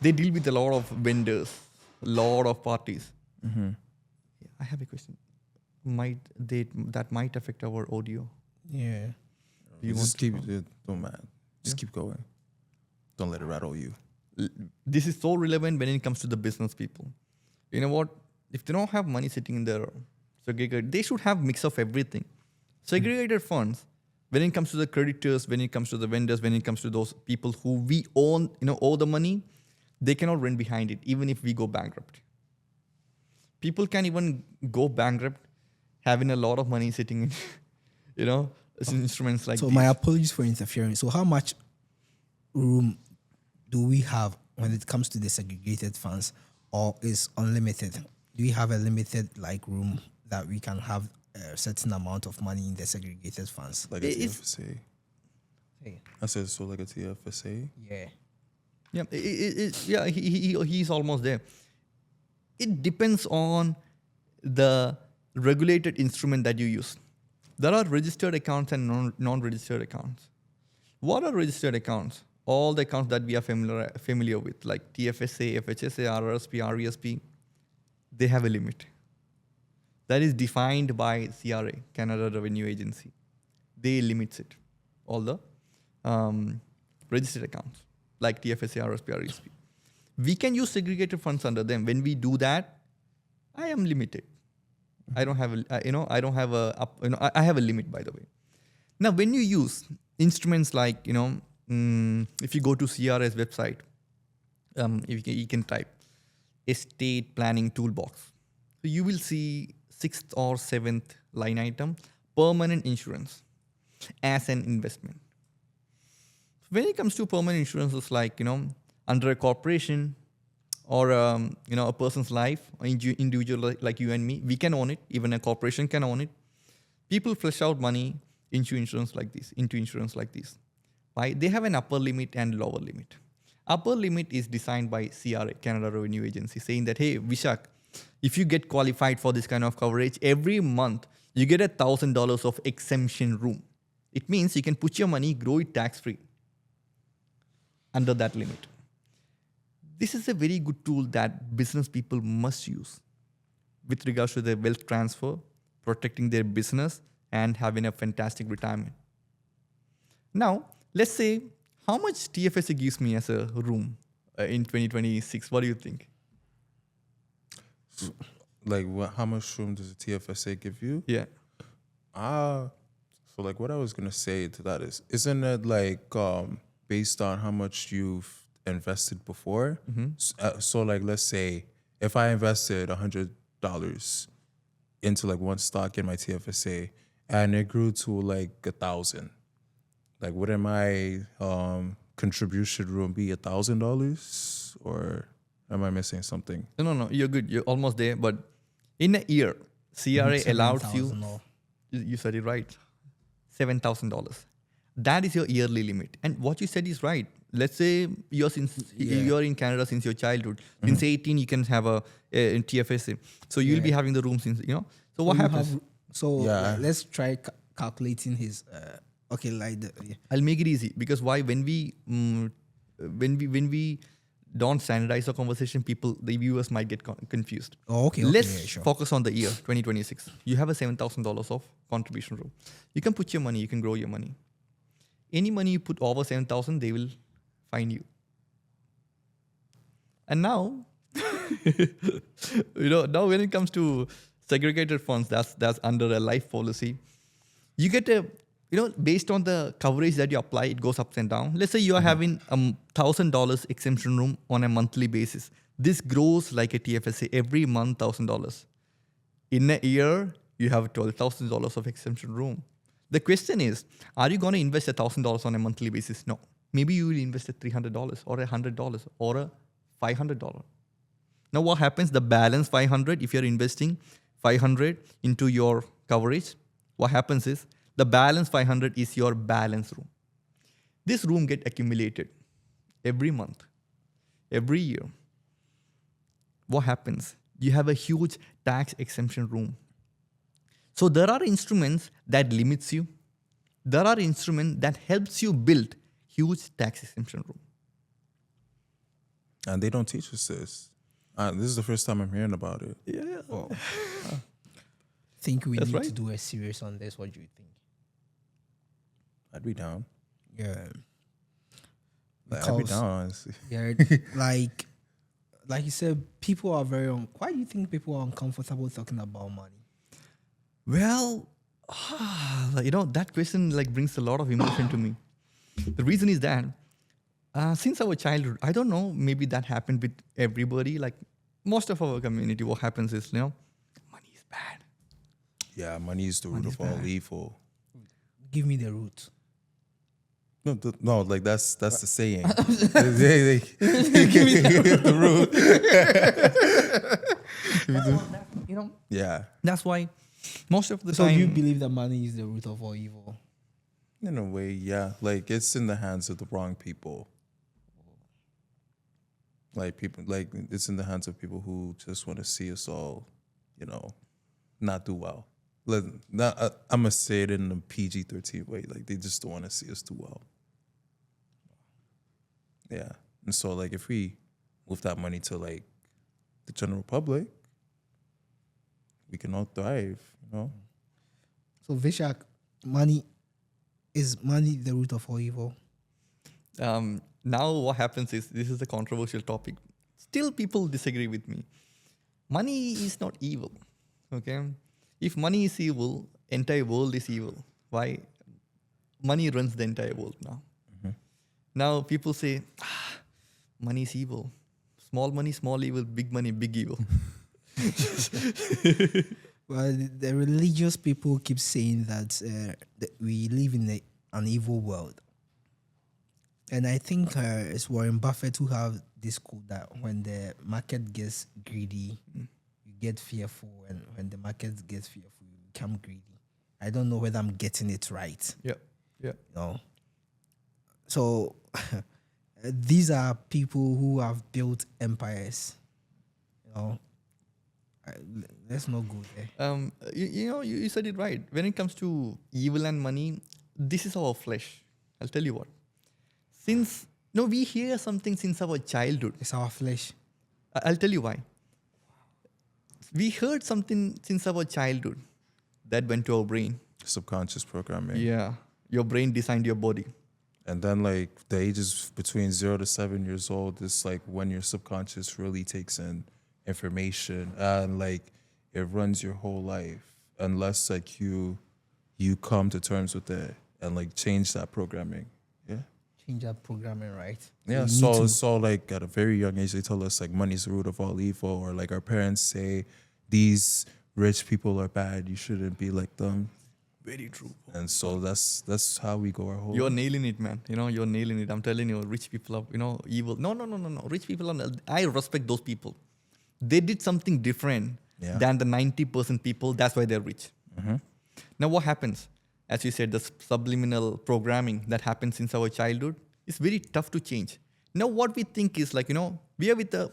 They deal with a lot of vendors, a lot of parties. Mm-hmm. I have a question. That might affect our audio. Yeah. You Just keep want to- it. Don't mind. Just keep going. Don't let it rattle you. This is so relevant when it comes to the business people. You know what? If they don't have money sitting in their segregated, they should have mix of everything. Segregated funds, when it comes to the creditors, when it comes to the vendors, when it comes to those people who we owe the money, they cannot run behind it, even if we go bankrupt. People can even go bankrupt having a lot of money sitting in, instruments like So these. my apologies for interfering. So how much room do we have when it comes to the segregated funds or is unlimited? Do you have a limited like room that we can have a certain amount of money in the segregated funds? Like a It's- TFSA. Hey, I said so like a TFSA. yeah. Yeah, yeah, he's almost there. It depends on the regulated instrument that you use. There are registered accounts and non-registered accounts. What are registered accounts? All the accounts that we are familiar with, like TFSA, FHSA, RRSP, RESP, they have a limit. That is defined by CRA, Canada Revenue Agency. They limits it. All the registered accounts, like TFSA, RSP, RESP. We can use segregated funds under them. When we do that, I am limited. I don't have I don't have I have a limit, by the way. Now, when you use instruments like, if you go to CRA's website, if you can type estate planning toolbox. So you will see 6th or 7th line item, permanent insurance as an investment. When it comes to permanent insurance, it's like, under a corporation or, a person's life, or individual like you and me, we can own it. Even a corporation can own it. People flush out money into insurance like this. Right? They have an upper limit and lower limit. Upper limit is designed by CRA, Canada Revenue Agency, saying that, hey, Vishak, if you get qualified for this kind of coverage, every month you get $1,000 of exemption room. It means you can put your money, grow it tax-free under that limit. This is a very good tool that business people must use with regards to their wealth transfer, protecting their business, and having a fantastic retirement. Now, let's say, how much TFSA gives me as a room in 2026? What do you think? Like how much room does a TFSA give you? Yeah. So like what I was gonna say to that is, isn't it like based on how much you've invested before? So like let's say if I invested $100 into like one stock in my TFSA and it grew to like 1,000, like wouldn't my contribution room be $1,000, or am I missing something? No, you're good. You're almost there. But in a year, CRA allows you, 7,000 or- you said it right, $7,000. That is your yearly limit. And what you said is right. Let's say you're in Canada since your childhood. Since 18, you can have a TFSA. So you'll be having the room since, So what you happens? Like, let's try calculating his. Okay, like I'll make it easy, because why? When we don't standardize the conversation, the viewers might get confused. Oh, okay. Let's yeah, sure. focus on the year 2026. You have a $7,000 of contribution room. You can put your money. You can grow your money. Any money you put over 7,000, they will find you. And now, now when it comes to segregated funds, that's under a life policy. You get based on the coverage that you apply, it goes up and down. Let's say you are having $1,000 exemption room on a monthly basis. This grows like a TFSA every month, $1,000. In a year, you have $12,000 of exemption room. The question is, are you going to invest $1,000 on a monthly basis? No. Maybe you will invest $300 or $100 or $500. Now what happens? The balance 500, if you're investing 500 into your coverage, what happens is the balance 500 is your balance room. This room get accumulated every month, every year. What happens? You have a huge tax exemption room. So there are instruments that limits you. There are instruments that helps you build huge tax exemption room. And they don't teach us this. This is the first time I'm hearing about it. Yeah. Well, think we That's need right. to do a series on this. What do you think? I'd be down. Yeah. Like, I'd be Because- down, honestly. Yeah, like you said, people are very. Why do you think people are uncomfortable talking about money? Well, that question brings a lot of emotion to me. The reason is that since our childhood, I don't know, maybe that happened with everybody. Like most of our community, what happens is, money is bad. Yeah, money is the root Money's of all bad. evil. Give me the root. No, like that's the saying. The rule. You know, Yeah, that's why most of the So time. you believe that money is the root of all evil? in a way, yeah. Like it's in the hands of the wrong people. Like people, like it's in the hands of people who just want to see us all, not do well. I'm gonna say it in a PG-13 way. Like they just don't want to see us do well. Yeah, and so like if we move that money to like the general public, we can all thrive. So Vishak, money the root of all evil? Now what happens is, this is a controversial topic. Still people disagree with me. Money is not evil. Okay? If money is evil, entire world is evil. Why? Money runs the entire world now. Now people say, money is evil. Small money, small evil. Big money, big evil. Well, the religious people keep saying that we live in an evil world. And I think it's Warren Buffett who have this quote that when the market gets greedy, you get fearful. And when the market gets fearful, you become greedy. I don't know whether I'm getting it right. Yeah. So these are people who have built empires. Let's not go there. You said it right. When it comes to evil and money, this is our flesh. I'll tell you what. We hear something since our childhood. It's our flesh. I'll tell you why. We heard something since our childhood that went to our brain. Subconscious programming. Yeah. Your brain designed your body. And then like the ages between 0 to 7 years old is like when your subconscious really takes in information and like it runs your whole life unless like you come to terms with it and like change that programming. Yeah. Change that programming, right? Yeah. So like at a very young age they tell us like money's the root of all evil, or like our parents say these rich people are bad, you shouldn't be like them. Very true. And so that's how we go our whole You're nailing it, man. You're nailing it. I'm telling you, rich people are, evil. No. Rich people are, I respect those people. They did something different than the 90% people. That's why they're rich. Now what happens? As you said, the subliminal programming that happens since our childhood is very tough to change. Now what we think is like, we are with a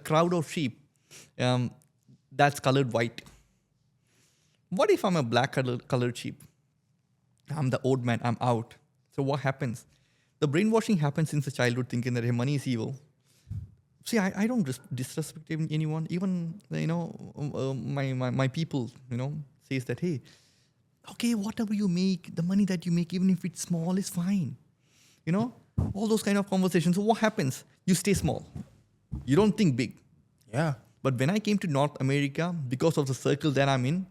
crowd of sheep that's colored white. What if I'm a black colored sheep? I'm the old man, I'm out. So what happens? The brainwashing happens since the childhood, thinking that money is evil. See, I don't disrespect anyone. Even, my people, says that, hey, okay, whatever you make, the money that you make, even if it's small, is fine. All those kind of conversations. So what happens? You stay small. You don't think big. Yeah. But when I came to North America, because of the circle that I'm in,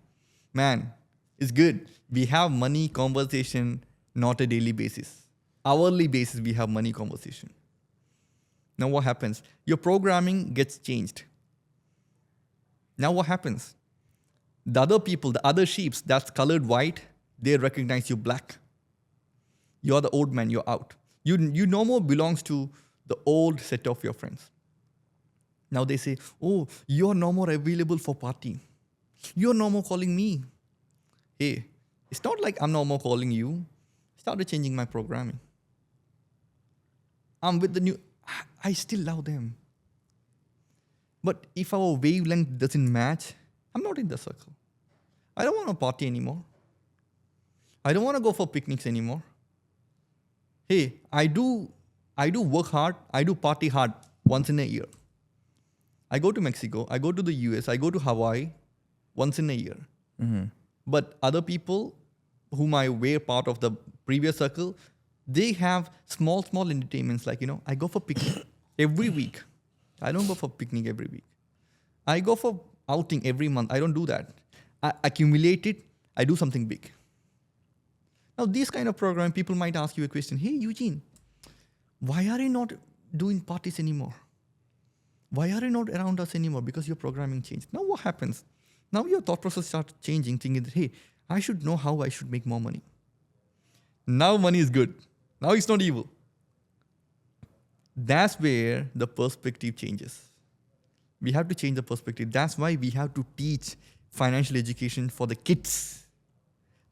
man, it's good. We have money conversation, not a daily basis. Hourly basis, we have money conversation. Now what happens? Your programming gets changed. Now what happens? The other people, the other sheeps that's colored white, they recognize you black. You're the old man, you're out. You no more belongs to the old set of your friends. Now they say, oh, you're no more available for party. You're no more calling me. Hey, it's not like I'm no more calling you. I started changing my programming. I'm with the new, I still love them. But if our wavelength doesn't match, I'm not in the circle. I don't want to party anymore. I don't want to go for picnics anymore. Hey, I do work hard, I do party hard once in a year. I go to Mexico, I go to the US, I go to Hawaii once in a year. But other people whom I were part of the previous circle, they have small entertainments like, I go for picnic every week. I don't go for picnic every week. I go for outing every month. I don't do that. I accumulate it. I do something big. Now, this kind of program, people might ask you a question. Hey, Eugene, why are you not doing parties anymore? Why are you not around us anymore? Because your programming changed. Now, what happens? Now your thought process starts changing, thinking that, hey, I should know how I should make more money. Now money is good. Now it's not evil. That's where the perspective changes. We have to change the perspective. That's why we have to teach financial education for the kids.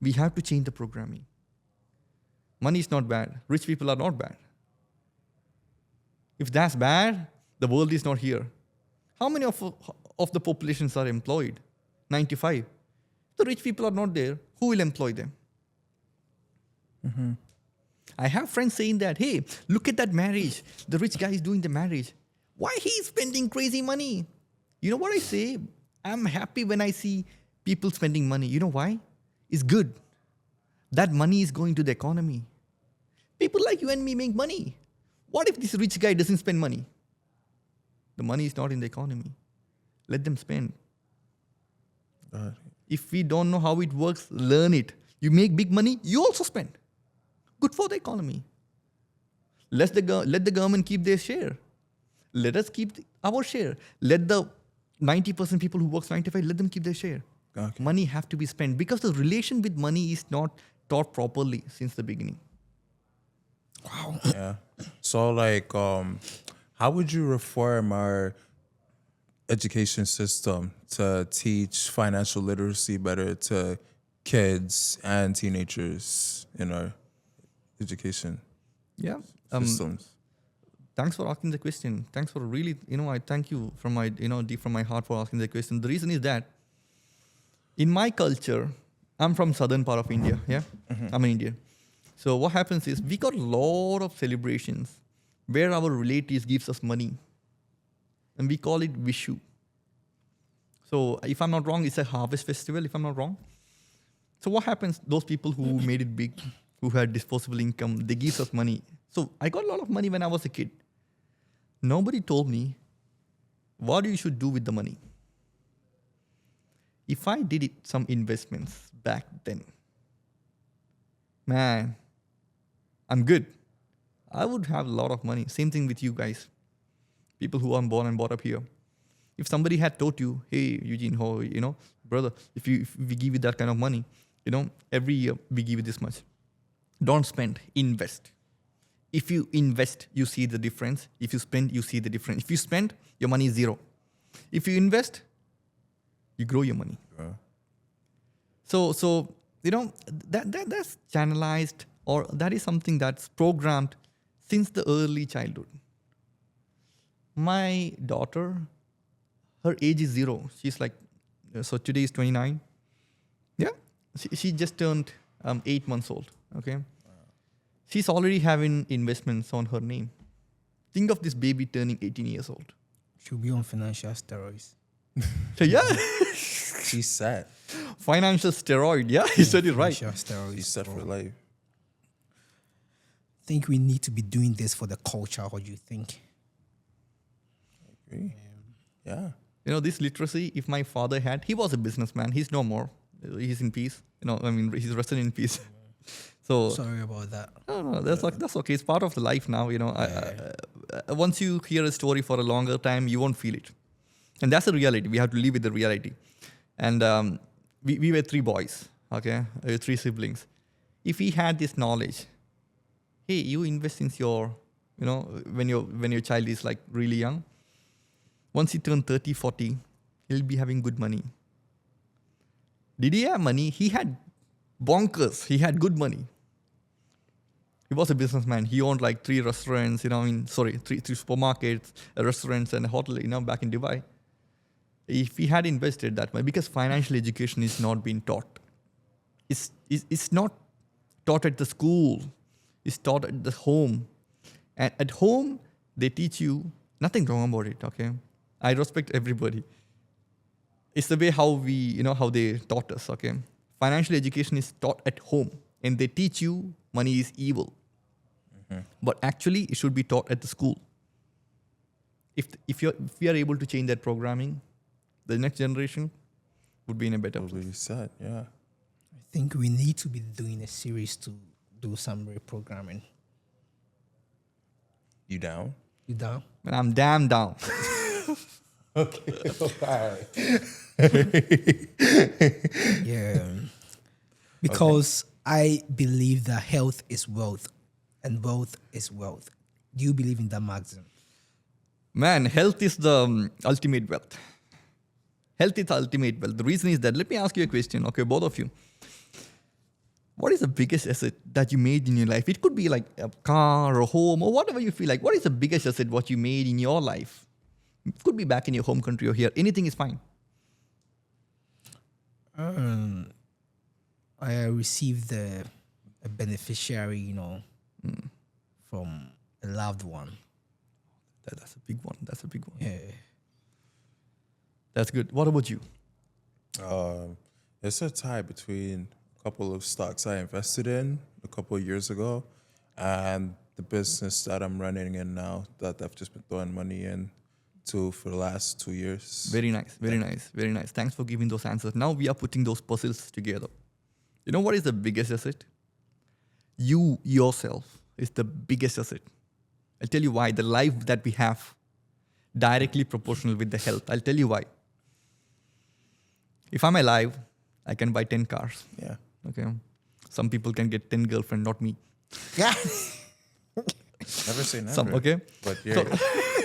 We have to change the programming. Money is not bad. Rich people are not bad. If that's bad, the world is not here. How many of the populations are employed? 95. The rich people are not there. Who will employ them? I have friends saying that, hey, look at that marriage. The rich guy is doing the marriage. Why he's spending crazy money? You know what I say? I'm happy when I see people spending money. You know why? It's good. That money is going to the economy. People like you and me make money. What if this rich guy doesn't spend money? The money is not in the economy. Let them spend. If we don't know how it works, learn it. You make big money, you also spend. Good for the economy. Let the government keep their share. Let us keep our share. Let the 90% people who works 95, let them keep their share. Okay. Money have to be spent because the relation with money is not taught properly since the beginning. Wow. Yeah. So like, how would you reform our education system to teach financial literacy better to kids and teenagers in our education Yeah. systems? Thanks for asking the question. Thanks for really, I thank you from my, deep from my heart for asking the question. The reason is that in my culture, I'm from southern part of India. Yeah, I'm an Indian. So what happens is we got a lot of celebrations where our relatives gives us money, and we call it Vishu. So if I'm not wrong, it's a harvest festival. If I'm not wrong. So what happens? Those people who made it big, who had disposable income, they give us money. So I got a lot of money when I was a kid. Nobody told me what you should do with the money. If I did some investments back then, man, I'm good. I would have a lot of money. Same thing with you guys, people who are born and brought up here. If somebody had taught you, hey, Eugene, brother, if we give you that kind of money, every year we give you this much. Don't spend, invest. If you invest, you see the difference. If you spend, you see the difference. If you spend, your money is zero. If you invest, you grow your money. Yeah. So that's channelized, or that is something that's programmed since the early childhood. My daughter, her age is 0. She's like, so today is 29. Yeah, she just turned 8 months old. Okay. She's already having investments on her name. Think of this baby turning 18 years old. She'll be on financial steroids. So yeah, She's set. financial steroid. Yeah, you said it right. Financial steroids. She's set for life. Think we need to be doing this for the culture. What do you think? Agree. Yeah. This literacy, if my father had, he was a businessman. He's no more. He's in peace. He's rested in peace. So Sorry about that. no, that's okay. It's part of the life now. Once you hear a story for a longer time, you won't feel it, and that's the reality. We have to live with the reality. And we were 3 boys. Okay, 3 siblings. If we had this knowledge, hey, you invest since your, when your child is like really young. Once he turns 30, 40, he'll be having good money. Did he have money? He had bonkers. He had good money. He was a businessman. He owned like 3 restaurants, 3 supermarkets, restaurants, and a hotel, back in Dubai. If he had invested that money, because financial education is not being taught. It's not taught at the school. It's taught at the home. And at home, they teach you nothing wrong about it, okay? I respect everybody. It's the way how how they taught us, okay? Financial education is taught at home, and they teach you money is evil. But actually, it should be taught at the school. If we are able to change that programming, the next generation would be in a better place. Totally set. Yeah. I think we need to be doing a series to do some reprogramming. You down? You down? And I'm damn down. Okay. All right. Yeah. Because I believe that health is wealth. and wealth is wealth. Do you believe in that maxim? Man, health is the ultimate wealth. Health is the ultimate wealth. The reason is that, let me ask you a question, okay, both of you. What is the biggest asset that you made in your life? It could be like a car or a home or whatever you feel like. What is the biggest asset what you made in your life? It could be back in your home country or here. Anything is fine. I received a beneficiary, from a loved one. That's a big one. That's a big one. Yeah. That's good. What about you? It's a tie between a couple of stocks I invested in a couple of years ago and the business that I'm running in now that I've just been throwing money into for the last 2 years. Very nice. Very nice. Very nice. Thanks for giving those answers. Now we are putting those puzzles together. You know what is the biggest asset? You yourself is the biggest asset. I'll tell you why. The life that we have directly proportional with the health. I'll tell you why. If I'm alive, I can buy 10 cars. Yeah. Okay. Some people can get 10 girlfriends, not me. Yeah. Never say never. Okay. But yeah,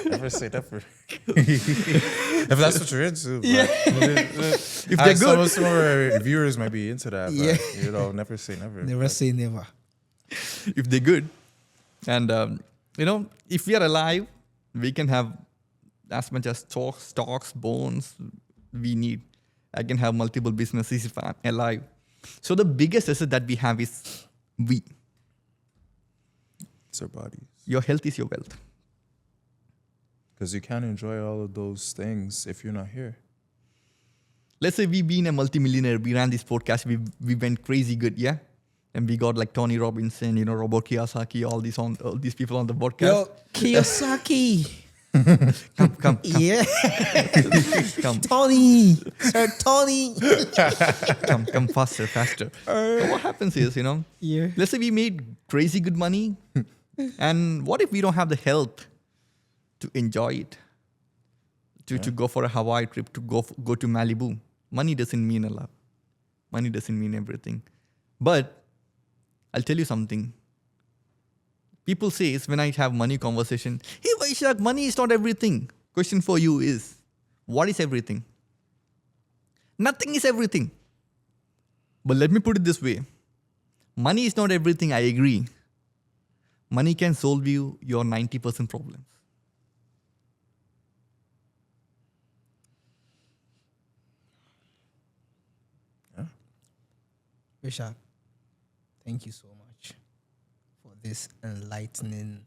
never say never. If that's what you're into. Yeah. If they're good. Some of our viewers might be into that. Yeah. But, never say never. Never say never. If they're good. And, if we are alive, we can have as much as stocks, bonds we need. I can have multiple businesses if I'm alive. So the biggest asset that we have is we. It's our bodies. Your health is your wealth. Because you can't enjoy all of those things if you're not here. Let's say we being a multimillionaire, we ran this podcast, we went crazy good, yeah? And we got like Tony Robinson, Robert Kiyosaki, all these people on the podcast. Yo, Kiyosaki. Come. Yeah. Come. Tony. Sir Tony. Come faster. So what happens is, Yeah. let's say we made crazy good money. And what if we don't have the health to enjoy it? To go for a Hawaii trip, to go to Malibu. Money doesn't mean a lot. Money doesn't mean everything. But I'll tell you something. People say when I have money conversation, hey Vishak, money is not everything. Question for you is, what is everything? Nothing is everything. But let me put it this way. Money is not everything, I agree. Money can solve you your 90% problems. Yeah. Vishak, thank you so much for this enlightening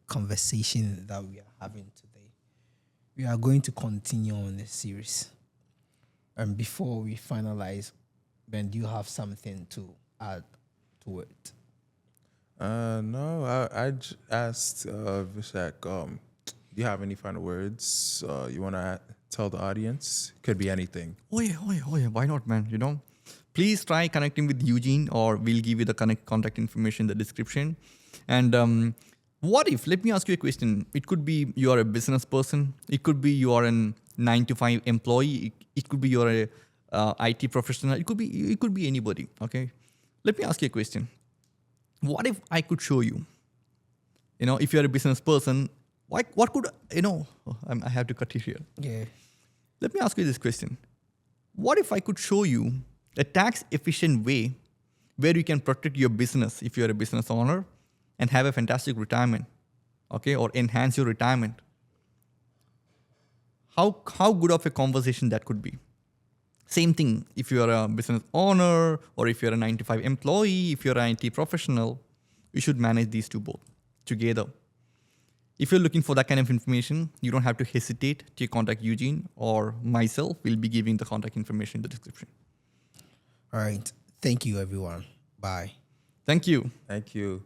conversation that we are having today. We are going to continue on this series. And before we finalize, Ben, do you have something to add to it? No, I asked Vishak, do you have any final words you want to tell the audience? Could be anything. Oh yeah, why not, man? Please try connecting with Eugene, or we'll give you the contact information in the description. And what if, let me ask you a question. It could be you are a business person. It could be you are a 9-to-5 employee. It could be you're a IT professional. It could be anybody, okay? Let me ask you a question. What if I could show you, if you're a business person, what could, I have to cut it here. Yeah. Let me ask you this question. What if I could show you a tax efficient way where you can protect your business if you're a business owner and have a fantastic retirement, okay, or enhance your retirement? How good of a conversation that could be? Same thing if you're a business owner or if you're a 9-to-5 employee, if you're an IT professional, you should manage these two both together. If you're looking for that kind of information, you don't have to hesitate to contact Eugene or myself. We'll be giving the contact information in the description. All right. Thank you, everyone. Bye. Thank you. Thank you.